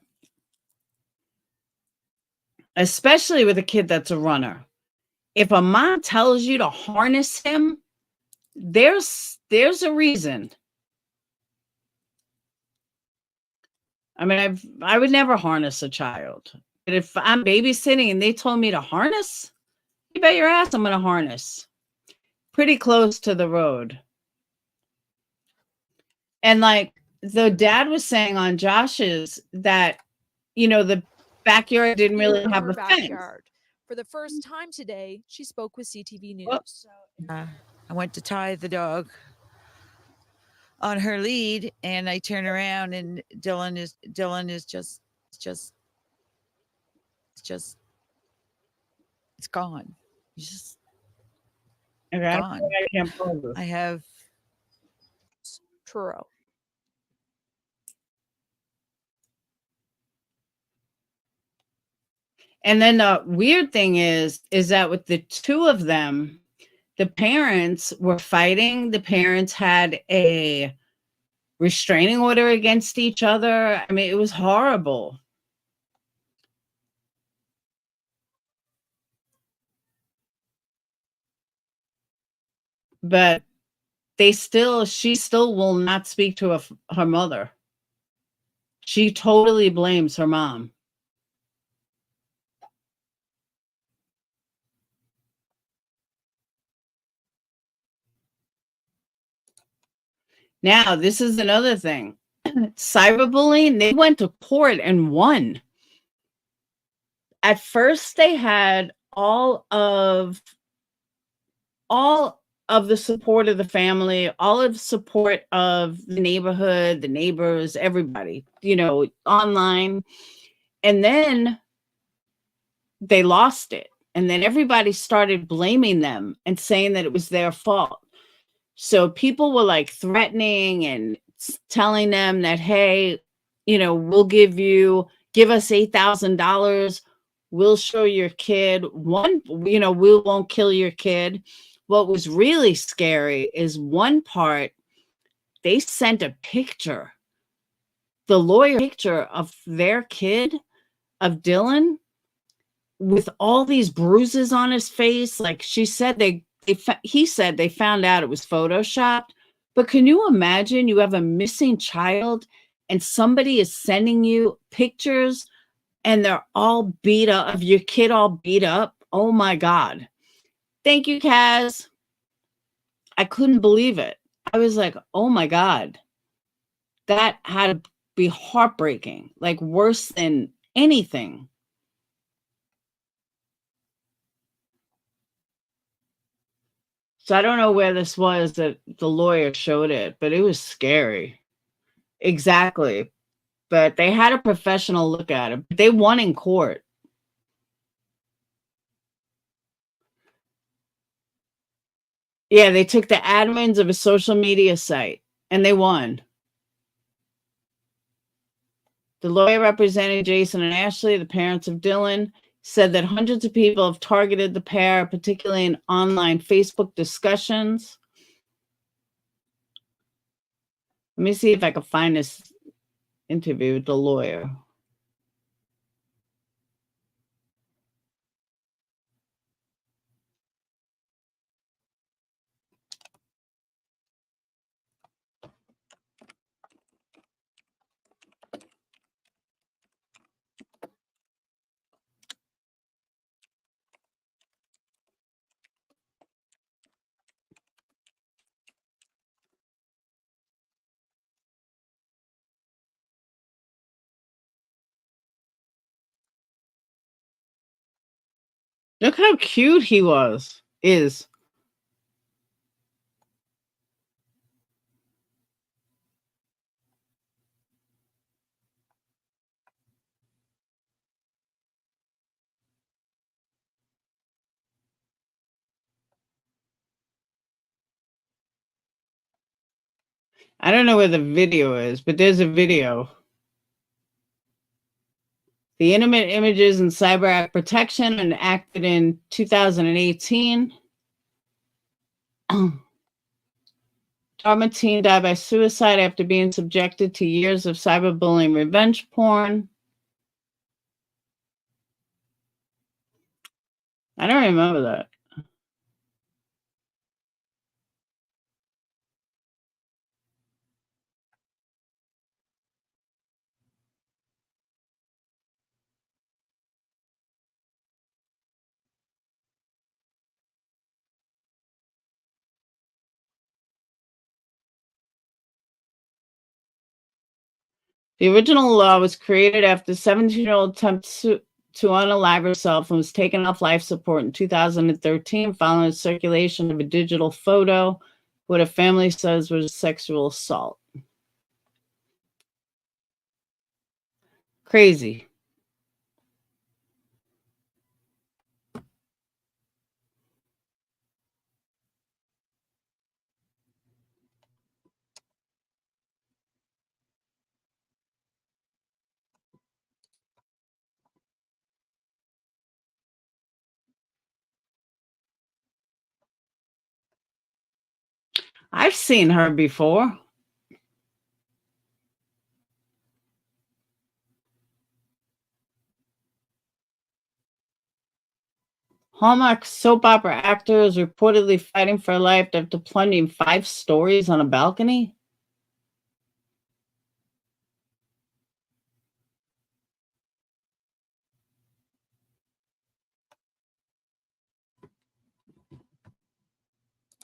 Especially with a kid that's a runner. If a mom tells you to harness him, there's a reason. I mean, I would never harness a child. But if I'm babysitting and they told me to harness, you bet your ass I'm going to harness. Pretty close to the road. And like the dad was saying on Josh's that, the backyard didn't really have a fence. For the first time today, she spoke with CTV News. I went to tie the dog on her lead, and I turn around, and Dylan is just it's gone. He's just gone. I have Truro. And then the weird thing is that with the two of them, the parents were fighting. The parents had a restraining order against each other. I mean, it was horrible. But she still will not speak to her mother. She totally blames her mom. Now, this is another thing. cyberbullying, they went to court and won. At first, they had all of the support of the family, all of the support of the neighborhood, the neighbors, everybody, online. And then they lost it. And then everybody started blaming them and saying that it was their fault. So people were like threatening and telling them that, hey, we'll give us $8,000. We'll show your kid we won't kill your kid. What was really scary is one part, they sent a picture, the lawyer picture of their kid, of Dylan, with all these bruises on his face. Like she said, he said they found out it was photoshopped. But can you imagine, you have a missing child and somebody is sending you pictures and they're all beat up, of your kid all beat up? Oh my God. Thank you, Kaz. I couldn't believe it. I was like, oh my God. That had to be heartbreaking, like worse than anything. So I don't know where this was that the lawyer showed it, but it was scary. Exactly. But they had a professional look at it. They won in court. Yeah, they took the admins of a social media site and they won. The lawyer representing Jason and Ashley, the parents of Dylan, said that hundreds of people have targeted the pair, particularly in online Facebook discussions. Let me see if I can find this interview with the lawyer. Look how cute he is. I don't know where the video is, but there's a video. The Intimate Images and Cyber Act Protection, enacted in 2018. Dartmouth teen died by suicide after being subjected to years of cyberbullying revenge porn. I don't remember that. The original law was created after the 17-year-old attempted to unalive herself and was taken off life support in 2013 following the circulation of a digital photo, what her family says was sexual assault. Crazy. I've seen her before. Hallmark soap opera actor is reportedly fighting for her life after plunging 5 stories on a balcony.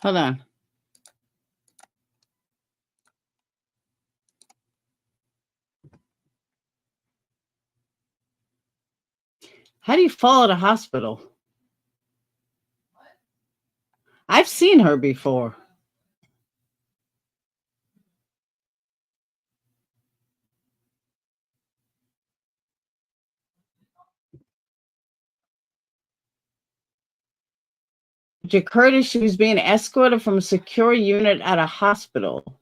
Hold on. How do you fall at a hospital? I've seen her before. It occurred as she was being escorted from a secure unit at a hospital.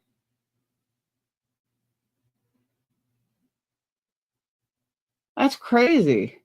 That's crazy.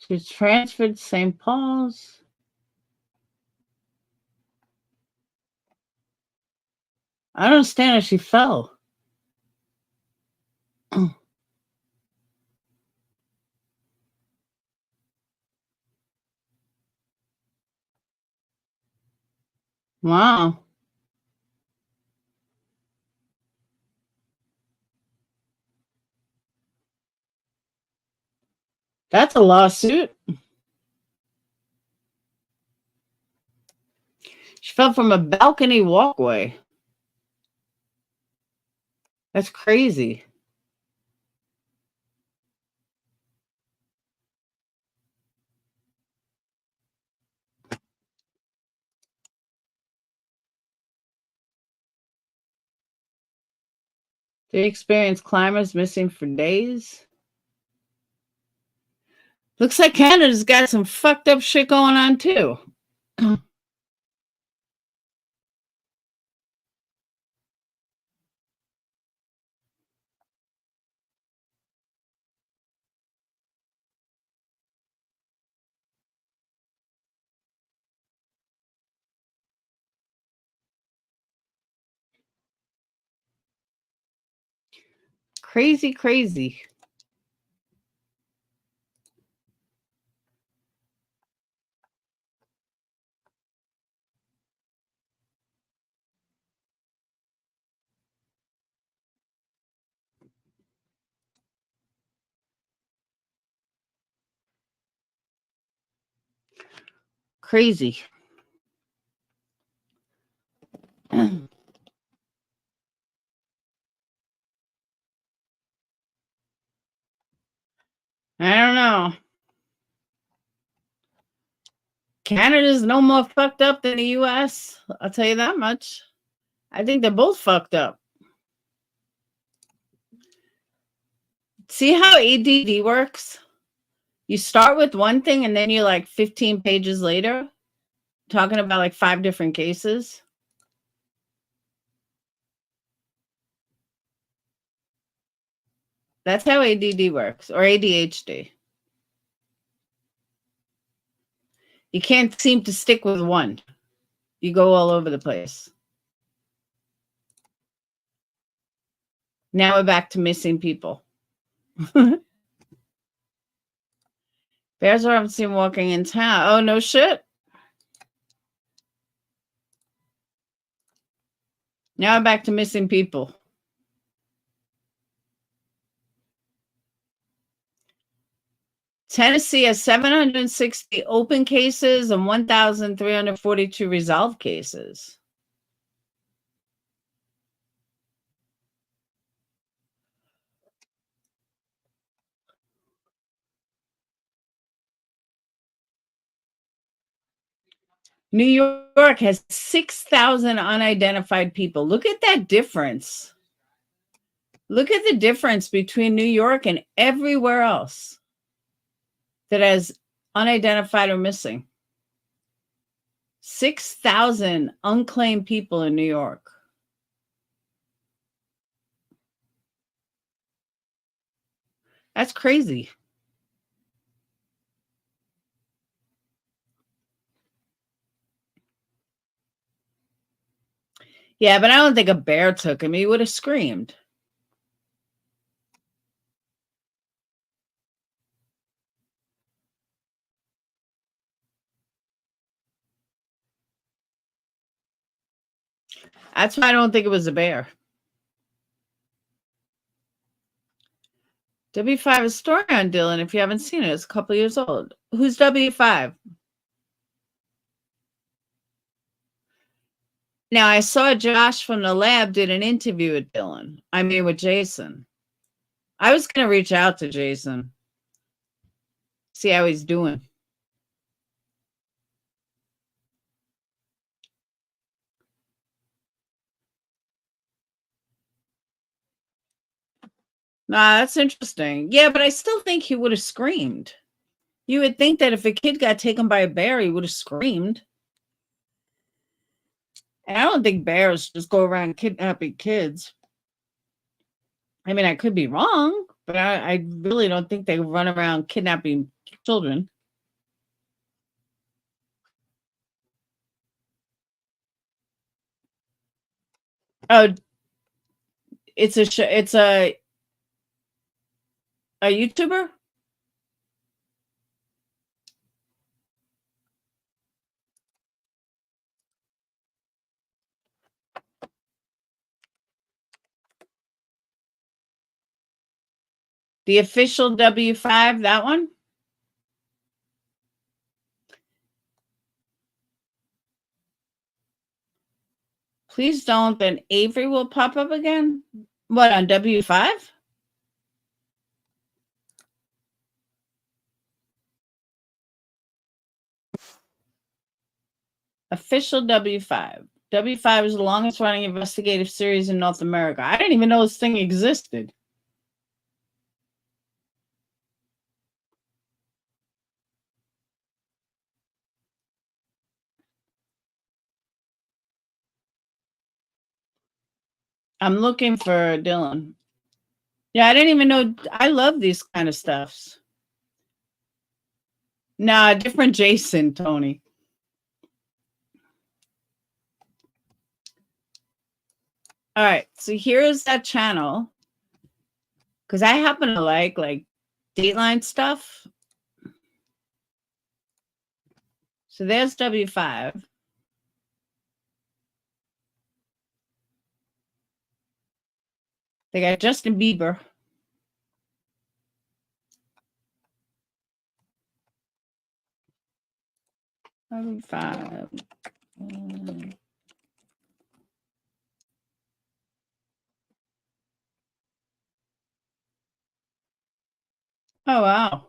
She was transferred to St. Paul's. I don't understand how she fell. Wow. That's a lawsuit. She fell from a balcony walkway. That's crazy. They experienced climbers missing for days. Looks like Canada's got some fucked up shit going on too. Crazy, crazy. Crazy. I don't know. Canada's no more fucked up than the US. I'll tell you that much. I think they're both fucked up. See how ADD works? You start with one thing and then you're like 15 pages later talking about like 5 different cases. That's how ADD works, or ADHD. You can't seem to stick with one. You go all over the place. Now we're back to missing people. Bears are often seen walking in town. Oh, no shit. Now I'm back to missing people. Tennessee has 760 open cases and 1,342 resolved cases. New York has 6,000 unidentified people. Look at that difference. Look at the difference between New York and everywhere else that has unidentified or missing. 6,000 unclaimed people in New York. That's crazy. Yeah, but I don't think a bear took him. He would have screamed. That's why I don't think it was a bear. W5 is a story on Dylan. If you haven't seen it, it's a couple years old. Who's W5? Now, I saw Josh from the lab did an interview with Dylan. I mean, with Jason. I was going to reach out to Jason, see how he's doing. Nah, that's interesting. Yeah, but I still think he would have screamed. You would think that if a kid got taken by a bear, he would have screamed. And I don't think bears just go around kidnapping kids. I mean, I could be wrong, but I really don't think they run around kidnapping children. Oh, it's a YouTuber? The official W5, that one? Please don't, then Avery will pop up again. What, on W5? Official W5. W5 is the longest running investigative series in North America. I didn't even know this thing existed. I'm looking for Dylan. Yeah, I didn't even know. I love these kind of stuffs. Nah, different Jason, Tony. All right, so here's that channel. Because I happen to like Dateline stuff. So there's W5. They got Justin Bieber. W5. Oh, wow.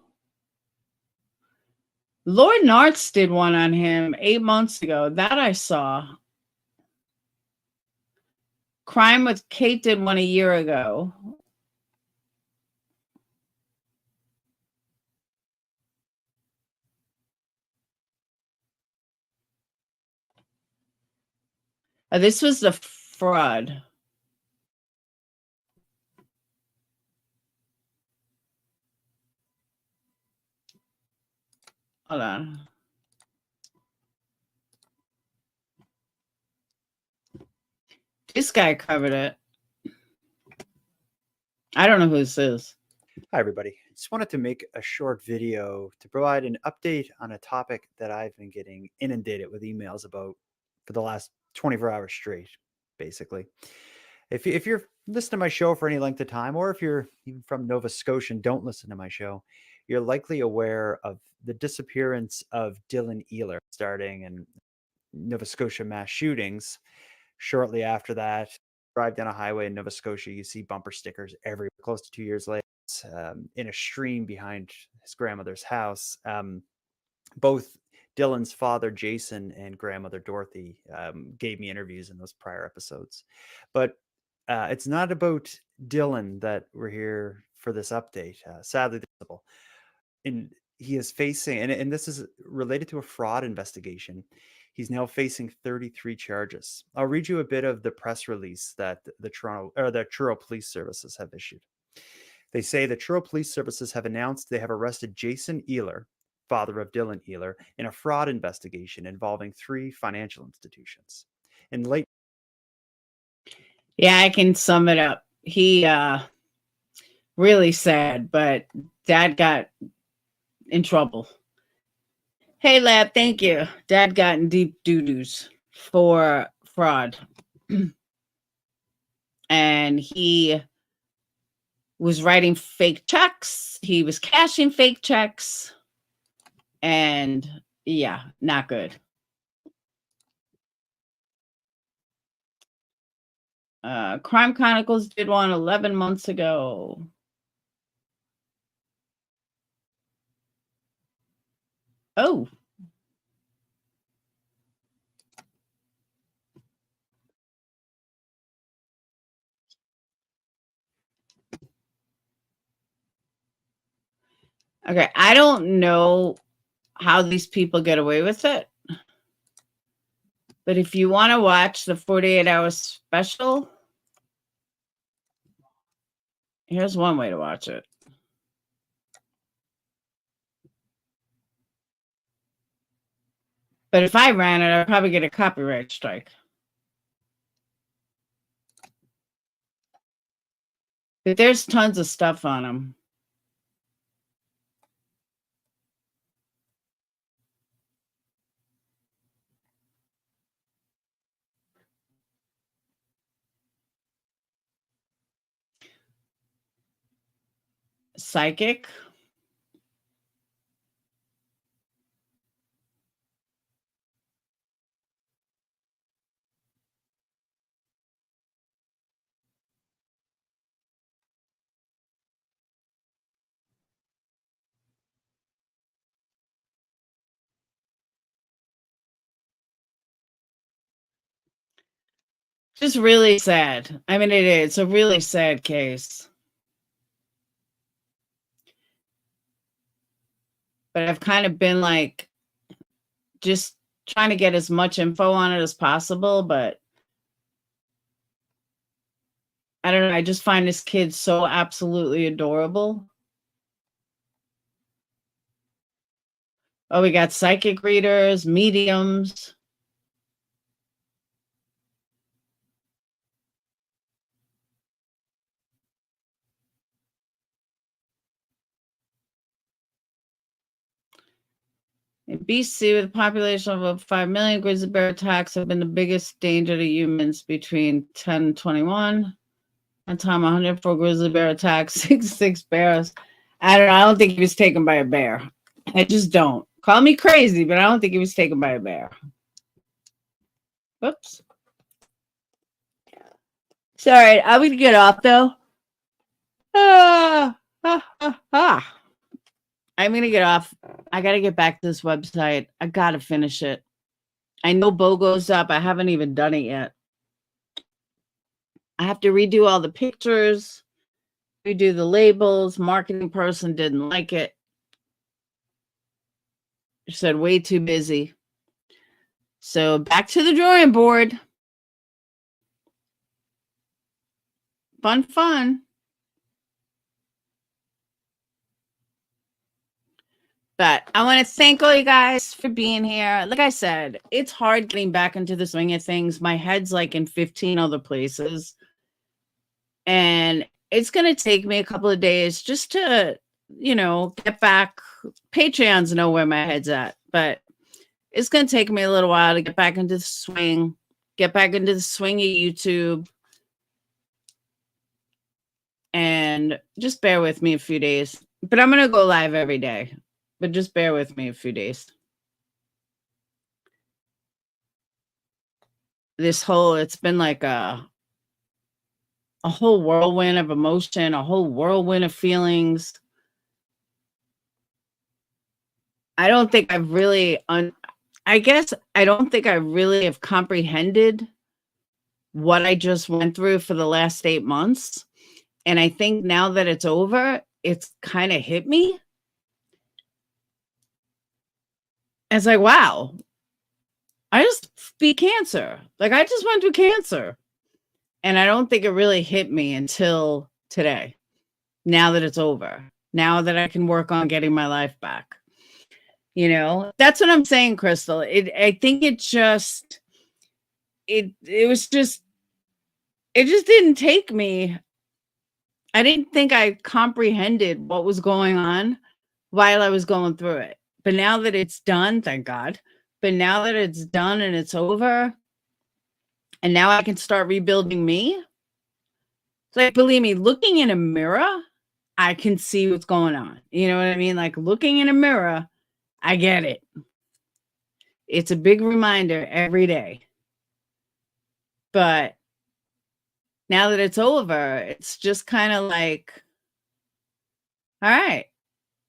Lord Nartz did one on him 8 months ago. That I saw. Crime with Kate did one a year ago. This was the fraud. Hold on. This guy covered it. I don't know who this is. Hi, everybody. Just wanted to make a short video to provide an update on a topic that I've been getting inundated with emails about for the last 24 hours straight, basically. If you're listening to my show for any length of time, or if you're even from Nova Scotia and don't listen to my show, you're likely aware of the disappearance of Dylan Ehler starting in Nova Scotia mass shootings. Shortly after that, drive down a highway in Nova Scotia, you see bumper stickers everywhere. Close to 2 years later, in a stream behind his grandmother's house. Both Dylan's father, Jason, and grandmother, Dorothy, gave me interviews in those prior episodes. But it's not about Dylan that we're here for this update. Sadly, and he is facing, and this is related to a fraud investigation. He's now facing 33 charges. I'll read you a bit of the press release that the Truro Police Services have issued. They say the Truro Police Services have announced they have arrested Jason Ehler, father of Dylan Ehler, in a fraud investigation involving 3 financial institutions. In late... Yeah, I can sum it up. He really sad, but Dad got in trouble. Hey, Lab, thank you. Dad got in deep doo-doos for fraud. And he was writing fake checks. He was cashing fake checks. And yeah, not good. Crime Chronicles did one 11 months ago. Oh. Okay, I don't know how these people get away with it. But if you want to watch the 48-hour special, here's one way to watch it. But if I ran it, I'd probably get a copyright strike. But there's tons of stuff on them. Psychic. Just really sad. I mean, it is. It's a really sad case. But I've kind of been like, just trying to get as much info on it as possible. But I don't know. I just find this kid so absolutely adorable. Oh, we got psychic readers, mediums. In BC, with a population of over 5 million, grizzly bear attacks have been the biggest danger to humans between 10 and 21. One time, 104 grizzly bear attacks, 66 bears. I don't know. I don't think he was taken by a bear. I just don't. Call me crazy, but I don't think he was taken by a bear. Whoops. Sorry, I'm going to get off, though. I'm going to get off. I got to get back to this website. I got to finish it. I know BOGO's up. I haven't even done it yet. I have to redo all the pictures, redo the labels. Marketing person didn't like it. She said way too busy. So back to the drawing board. Fun. But I want to thank all you guys for being here. Like I said, it's hard getting back into the swing of things. My head's like in 15 other places. And it's going to take me a couple of days just to, get back. Patreons know where my head's at. But it's going to take me a little while to get back into the swing. Get back into the swing of YouTube. And just bear with me a few days. But I'm going to go live every day. But just bear with me a few days. It's been like a whole whirlwind of emotion, a whole whirlwind of feelings. I don't think I've really, I don't think I really have comprehended what I just went through for the last 8 months. And I think now that it's over, it's kind of hit me. It's like, wow, I just beat cancer. Like, I just went through cancer. And I don't think it really hit me until today, now that it's over, now that I can work on getting my life back. That's what I'm saying, Crystal. I think it just didn't take me. I didn't think I comprehended what was going on while I was going through it. But now that it's done, thank God. But now that it's done and it's over, and now I can start rebuilding me. It's like, believe me, looking in a mirror, I can see what's going on. You know what I mean? Like looking in a mirror, I get it. It's a big reminder every day. But now that it's over, it's just kind of like, all right,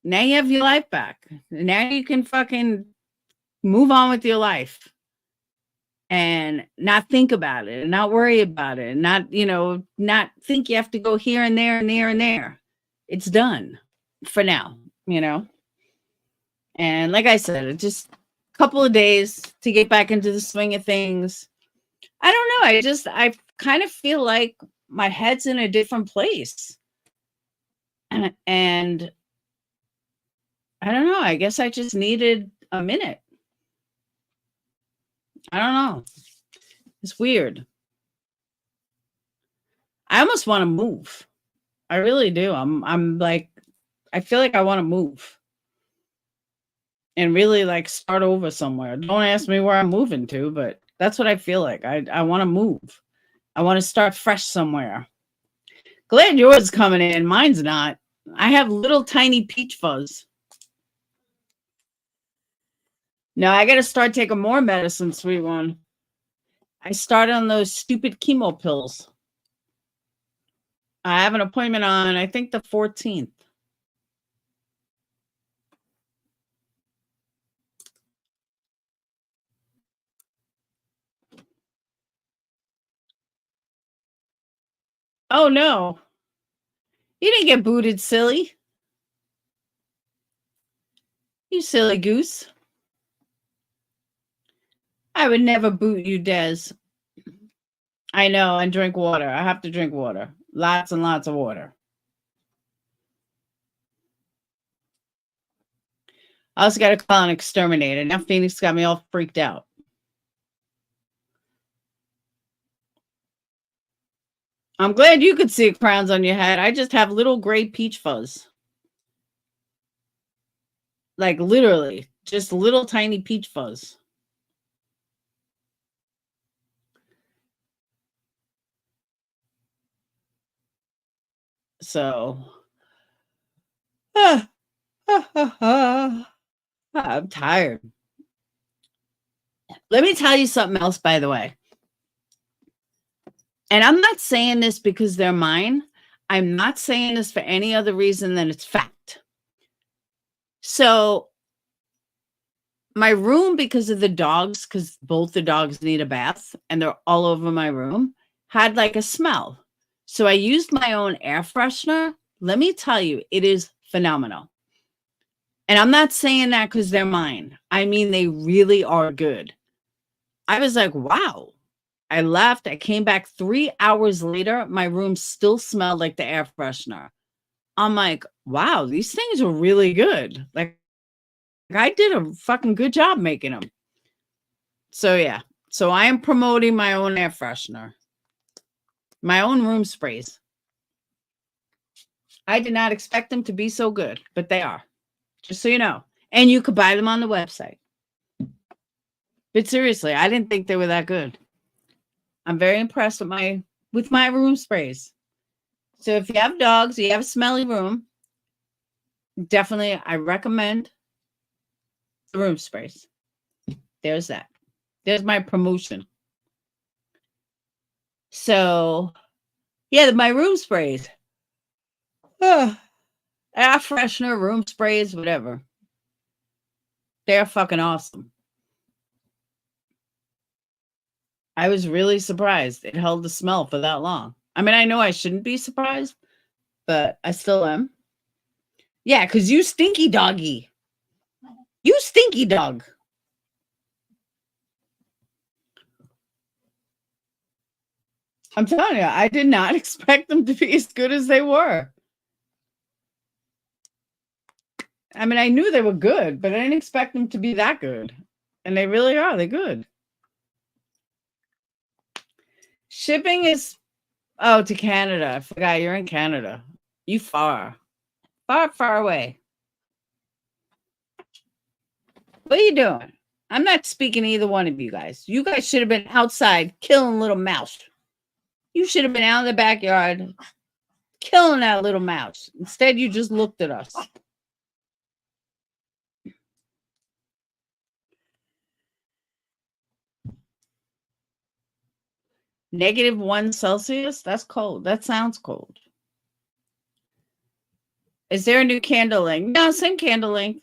now you have your life back. Now you can fucking move on with your life and not think about it and not worry about it and not, not think you have to go here and there and there and there. It's done for now, And like I said, it's just a couple of days to get back into the swing of things. I don't know. I kind of feel like my head's in a different place. And I don't know. I guess I just needed a minute. I don't know. It's weird. I almost want to move. I really do. I'm like, I feel like I want to move and really like start over somewhere. Don't ask me where I'm moving to, but that's what I feel like. I want to move. I want to start fresh somewhere. Glad yours is coming in. Mine's not. I have little tiny peach fuzz. No, I got to start taking more medicine, sweet one. I started on those stupid chemo pills. I have an appointment on, I think, the 14th. Oh, no. You didn't get booted, silly. You silly goose. I would never boot you, Des. I know, and drink water. I have to drink water. Lots and lots of water. I also got to call an exterminator. Now Phoenix got me all freaked out. I'm glad you could see crowns on your head. I just have little gray peach fuzz. Like literally, just little tiny peach fuzz. So, I'm tired. Let me tell you something else, by the way. And I'm not saying this because they're mine. I'm not saying this for any other reason than it's fact. So, my room, because of the dogs, because both the dogs need a bath and they're all over my room, had like a smell. So I used my own air freshener. Let me tell you, it is phenomenal. And I'm not saying that because they're mine. I mean, they really are good. I was like, wow. I left. I came back 3 hours later. My room still smelled like the air freshener. I'm like, wow, these things are really good. Like, I did a fucking good job making them. So, yeah. So I am promoting my own air freshener. My own room sprays. I did not expect them to be so good, but they are. Just so you know. And you could buy them on the website. But seriously, I didn't think they were that good. I'm very impressed with my room sprays. So if you have dogs, you have a smelly room, definitely I recommend the room sprays. There's that. There's my promotion. So, yeah, my room sprays. Air freshener, room sprays, whatever. They're fucking awesome. I was really surprised it held the smell for that long. I mean, I know I shouldn't be surprised, but I still am. Yeah, because you stinky doggy. You stinky dog. I'm telling you, I did not expect them to be as good as they were. I mean, I knew they were good, but I didn't expect them to be that good. And they really are. They're good. Shipping is, to Canada. I forgot you're in Canada. You far away. What are you doing? I'm not speaking to either one of you guys. You guys should have been outside killing little mouse. You should have been out in the backyard killing that little mouse. Instead, you just looked at us. -1 Celsius? That's cold. That sounds cold. Is there a new candle link? No, same candle link.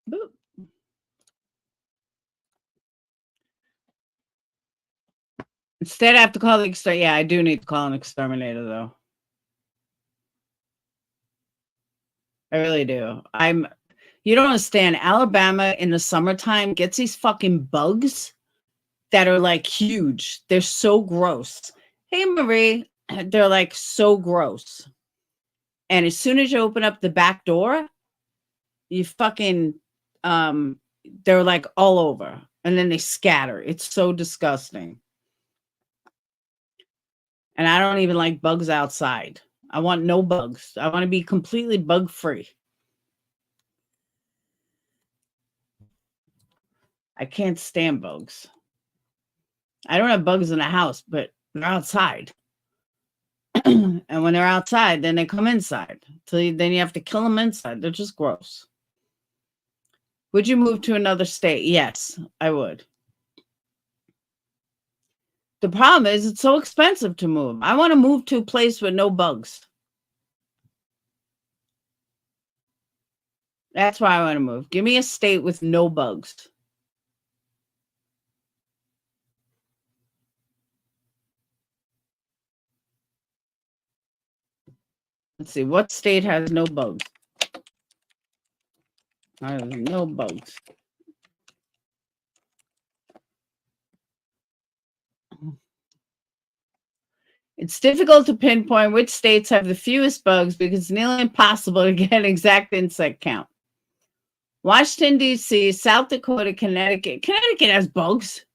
Boop. Instead, I have to call the exterminator. Yeah, I do need to call an exterminator, though. I really do. You don't understand. Alabama in the summertime gets these fucking bugs that are like huge. They're so gross. Hey, Marie, they're like so gross. And as soon as you open up the back door, you fucking, they're like all over. And then they scatter. It's so disgusting. And I don't even like bugs outside. I want no bugs. I want to be completely bug free. I can't stand bugs. I don't have bugs in the house, but they're outside. And when they're outside, then they come inside. Then you have to kill them inside. They're just gross. Would you move to another state? Yes, I would. The problem is it's so expensive to move. I want to move to a place with no bugs. That's why I want to move. Give me a state with no bugs. Let's see. What state has no bugs? I have no bugs. It's difficult to pinpoint which states have the fewest bugs because it's nearly impossible to get an exact insect count. Washington, D.C., South Dakota, Connecticut. Connecticut has bugs.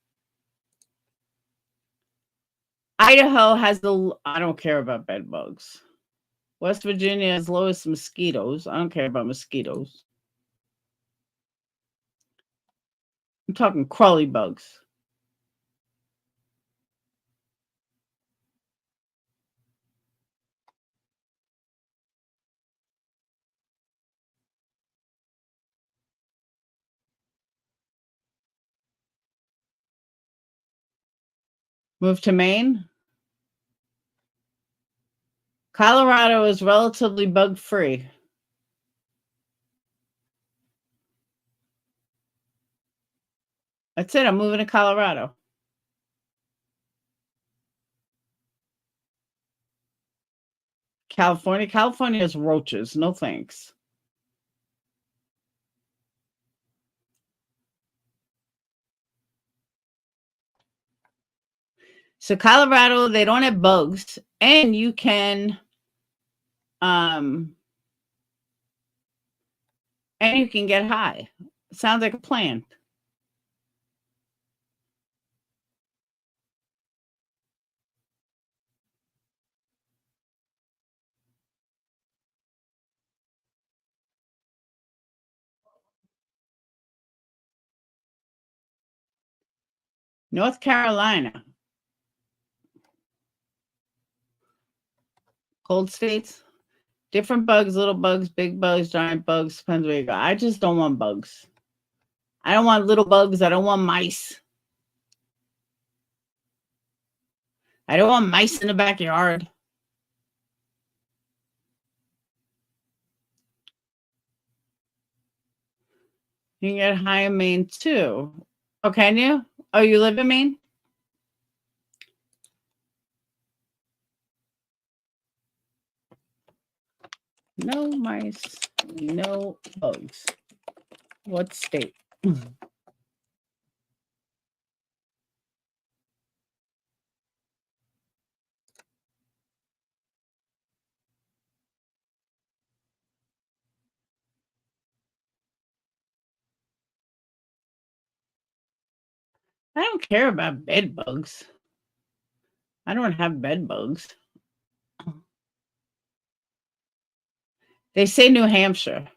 Idaho has I don't care about bed bugs. West Virginia has lowest mosquitoes. I don't care about mosquitoes. I'm talking crawly bugs. Move to Maine. Colorado is relatively bug-free. That's it. I'm moving to Colorado. California. California has roaches. No thanks. So Colorado, they don't have bugs, and you can, and you can get high. Sounds like a plan. North Carolina. Cold states. Different bugs, little bugs, big bugs, giant bugs. Depends where you go. I just don't want bugs. I don't want little bugs. I don't want mice. I don't want mice in the backyard. You can get high in Maine too. Oh, can you? Oh, you live in Maine? No mice, no bugs. What state? I don't care about bed bugs. I don't have bed bugs. They say New Hampshire.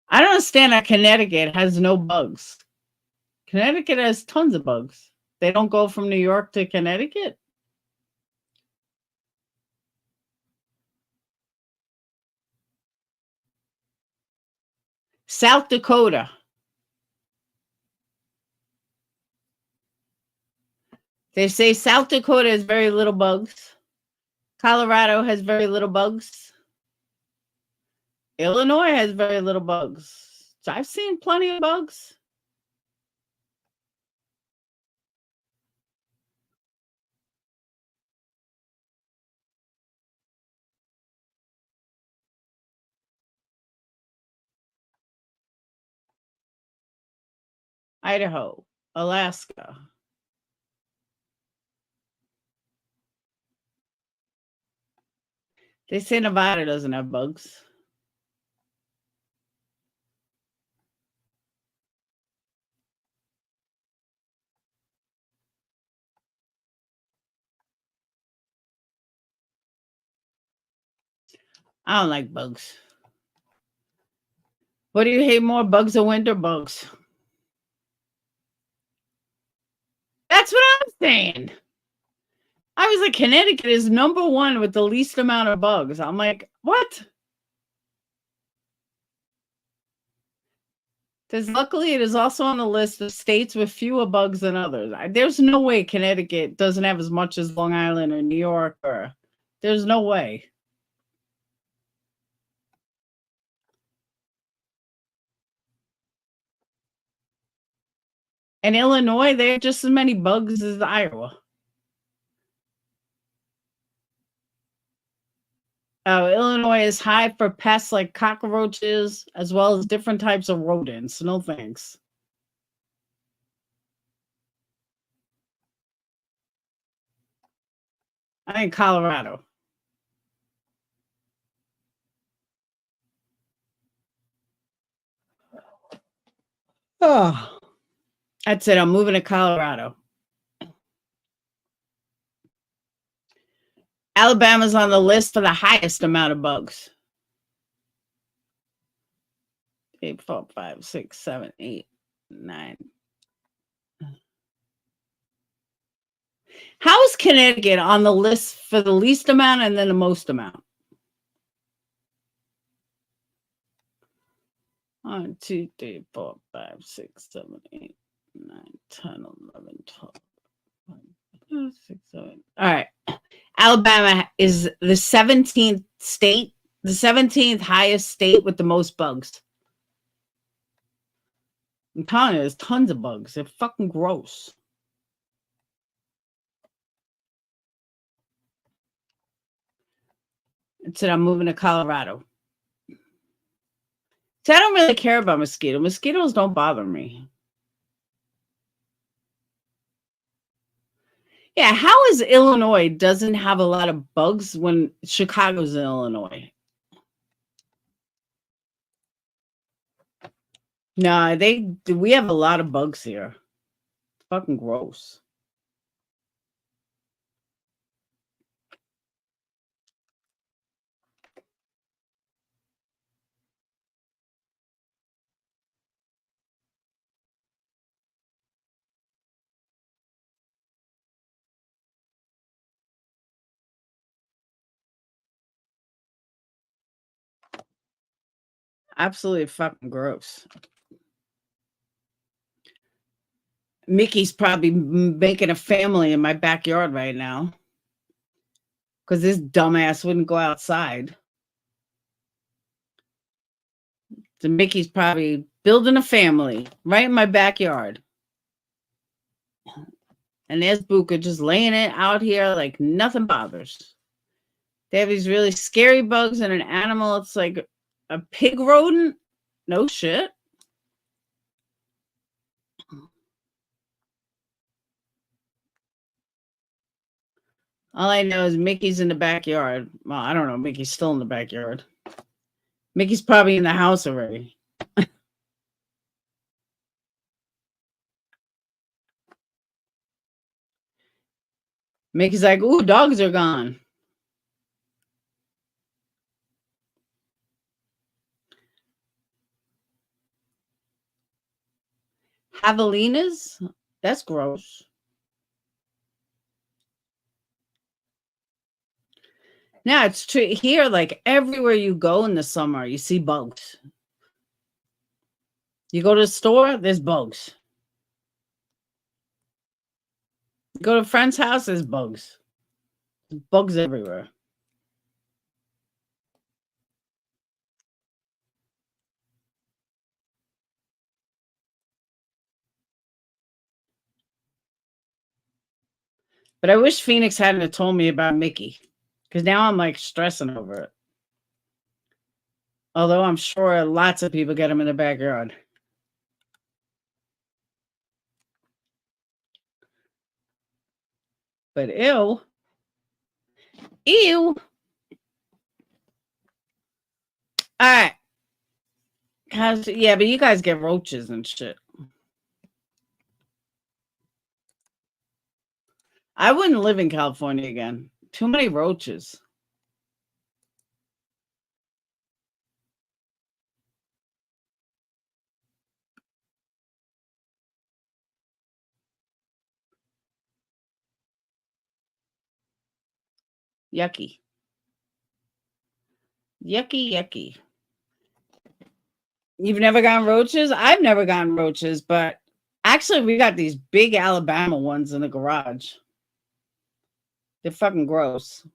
I don't understand that Connecticut has no bugs. Connecticut has tons of bugs. They don't go from New York to Connecticut? South Dakota. They say South Dakota has very little bugs. Colorado has very little bugs. Illinois has very little bugs. So I've seen plenty of bugs. Idaho, Alaska. They say Nevada doesn't have bugs. I don't like bugs. What do you hate more, bugs or winter bugs? That's what I'm saying. I was like, Connecticut is #1 with the least amount of bugs. I'm like, what? Because luckily it is also on the list of states with fewer bugs than others. There's no way Connecticut doesn't have as much as Long Island or New York. There's no way. And Illinois, they have just as many bugs as Iowa. Illinois is high for pests like cockroaches, as well as different types of rodents. No thanks. I think Colorado. Oh, that's it. I'm moving to Colorado. Alabama's on the list for the highest amount of bugs. 8, 4, 5, 6, 7, 8, 9. How is Connecticut on the list for the least amount and then the most amount? 1, 2, 3, 4, 5, 6, 7, 8, 9, 10, 11, 12, 6, 7. All right. Alabama is the 17th state, the 17th highest state with the most bugs. I'm telling you, there's tons of bugs. They're fucking gross. That's it. I'm moving to Colorado. So I don't really care about mosquitoes. Mosquitoes don't bother me. Yeah, how is Illinois doesn't have a lot of bugs when Chicago's in Illinois? No, we have a lot of bugs here. Fucking gross. Absolutely fucking gross. Mickey's probably making a family in my backyard right now because this dumbass wouldn't go outside. So Mickey's probably building a family right in my backyard. And there's Buka just laying it out here like nothing bothers. They have these really scary bugs and an animal. It's like a pig rodent. No shit. All I know is Mickey's in the backyard. Well, I don't know. Mickey's still in the backyard. Mickey's probably in the house already. Mickey's like, ooh, dogs are gone. Javelinas? That's gross. Now it's true here, like everywhere you go in the summer, you see bugs. You go to the store, there's bugs. You go to a friend's house, there's bugs. There's bugs everywhere. But I wish Phoenix hadn't told me about Mickey, because now I'm like stressing over it. Although I'm sure lots of people get them in the backyard. But ew. Ew. All right. Yeah, but you guys get roaches and shit. I wouldn't live in California again. Too many roaches. Yucky. Yucky, yucky. You've never gotten roaches? I've never gotten roaches, but actually we got these big Alabama ones in the garage. They're fucking gross.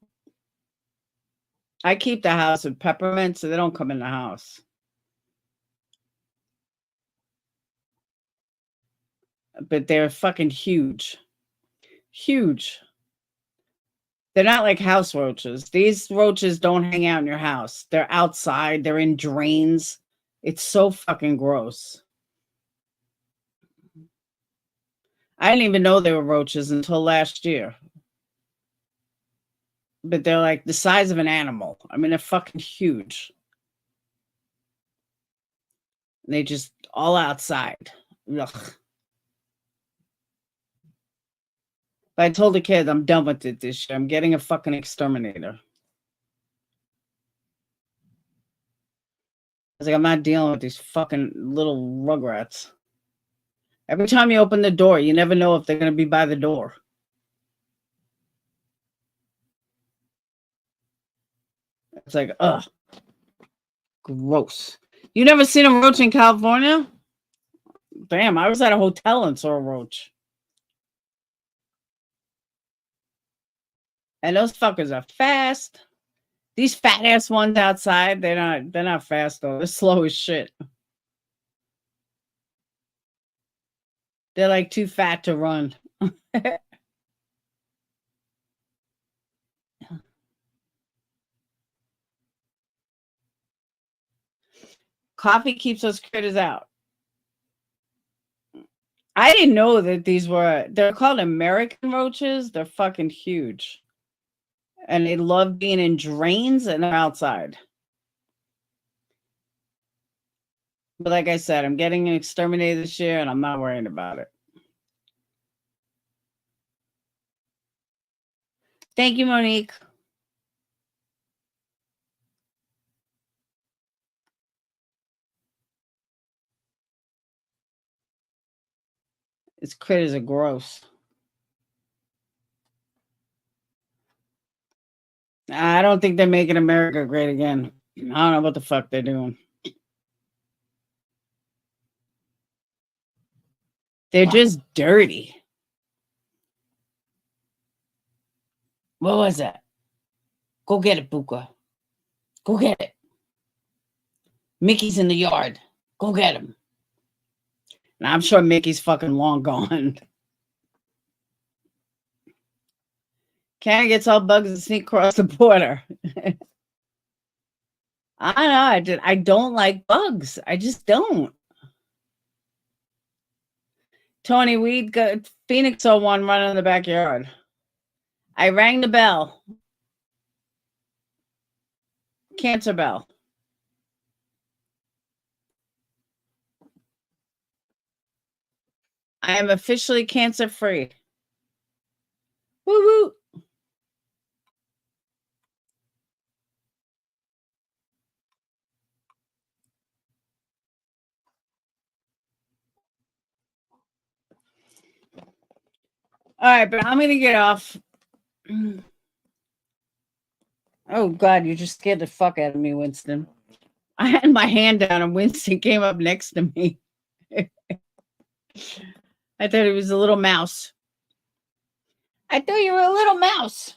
I keep the house with peppermint, so they don't come in the house. But they're fucking huge. Huge. They're not like house roaches. These roaches don't hang out in your house. They're outside. They're in drains. It's so fucking gross. I didn't even know they were roaches until last year. But they're like the size of an animal. I mean, they're fucking huge. They just all outside. Ugh. But I told the kid I'm done with it this year. I'm getting a fucking exterminator. I was like, I'm not dealing with these fucking little rugrats. Every time you open the door, you never know if they're going to be by the door. It's like, ugh. Gross. You never seen a roach in California? Damn, I was at a hotel and saw a roach. And those fuckers are fast. These fat ass ones outside, they're not fast though. They're slow as shit. They're like too fat to run. Coffee keeps those critters out. I didn't know that they're called American roaches. They're fucking huge. And they love being in drains and they're outside. But like I said, I'm getting an exterminator this year and I'm not worrying about it. Thank you, Monique. These critters are gross. I don't think they're making America great again. I don't know what the fuck they're doing. They're just dirty. What was that? Go get it, Buka. Go get it. Mickey's in the yard. Go get him. And I'm sure Mickey's fucking long gone. Can't get all bugs and sneak across the border. I know. I don't like bugs. I just don't. Tony, Phoenix saw one running in the backyard. I rang the bell. Cancer bell. I am officially cancer free. Woo woo. All right, but I'm gonna get off. Oh God, you just scared the fuck out of me, Winston. I had my hand down and Winston came up next to me. I thought it was a little mouse. I thought you were a little mouse.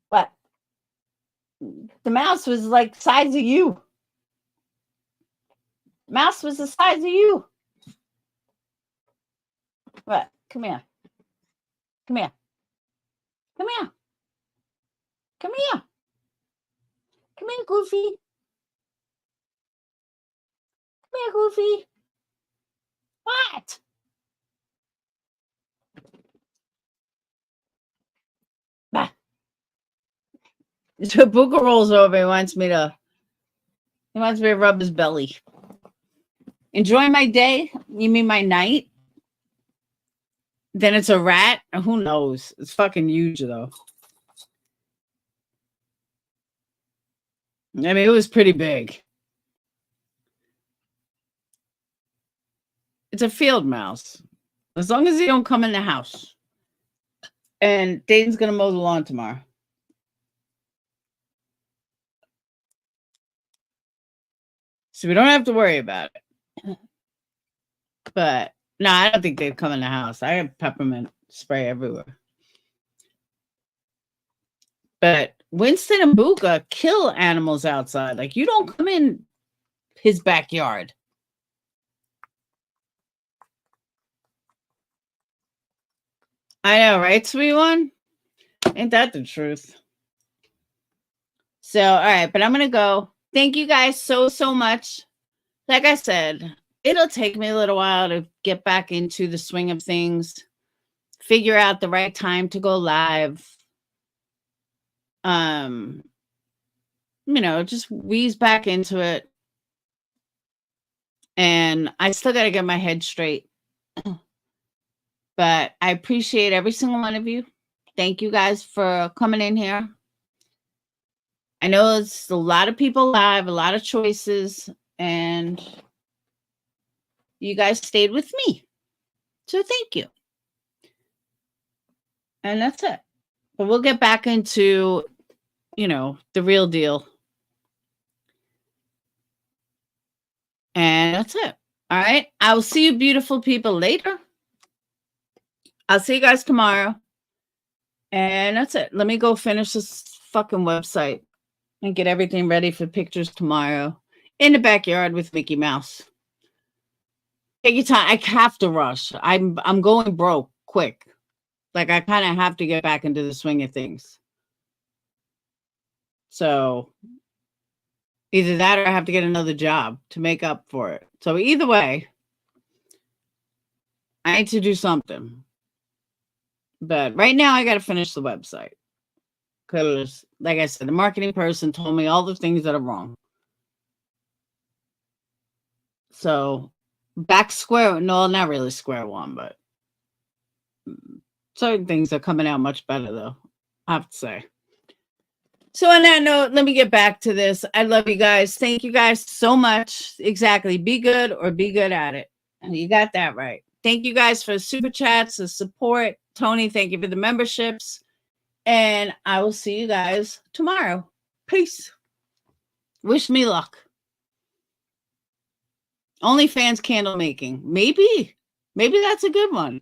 What? The mouse was like the size of you. Mouse was the size of you. What? Come here. Come here. Come here. Come here. Come here, Goofy. Come here, Goofy. What? Bah. So Booker rolls over. He wants me to rub his belly. Enjoy my day. You mean my night? Then it's a rat? Who knows? It's fucking huge, though. I mean, it was pretty big. It's a field mouse. As long as he don't come in the house. And Dayton's going to mow the lawn tomorrow. So we don't have to worry about it. But, no, I don't think they'd come in the house. I have peppermint spray everywhere. But Winston and Buka kill animals outside. Like, you don't come in his backyard. I know, right, sweet one? Ain't that the truth? So, all right, but I'm going to go. Thank you guys so much. Like I said, it'll take me a little while to get back into the swing of things, figure out the right time to go live. You know, just wheeze back into it. And I still got to get my head straight. But I appreciate every single one of you. Thank you guys for coming in here. I know it's a lot of people live, a lot of choices, and you guys stayed with me. So thank you. And that's it. But we'll get back into, you know, the real deal. And that's it. All right. I will see you beautiful people later. I'll see you guys tomorrow. And that's it. Let me go finish this fucking website and get everything ready for pictures tomorrow in the backyard with Mickey Mouse. Take your time. I have to rush. I'm going broke quick. Like, I kind of have to get back into the swing of things. So either that or I have to get another job to make up for it. So either way, I need to do something. But right now, I got to finish the website. Because, like I said, the marketing person told me all the things that are wrong. So, back square, no, not really square one, but certain things are coming out much better, though, I have to say. So, on that note, let me get back to this. I love you guys. Thank you guys so much. Exactly. Be good or be good at it. And you got that right. Thank you guys for super chats, the support. Tony, thank you for the memberships. And I will see you guys tomorrow. Peace. Wish me luck. OnlyFans candle making. Maybe that's a good one.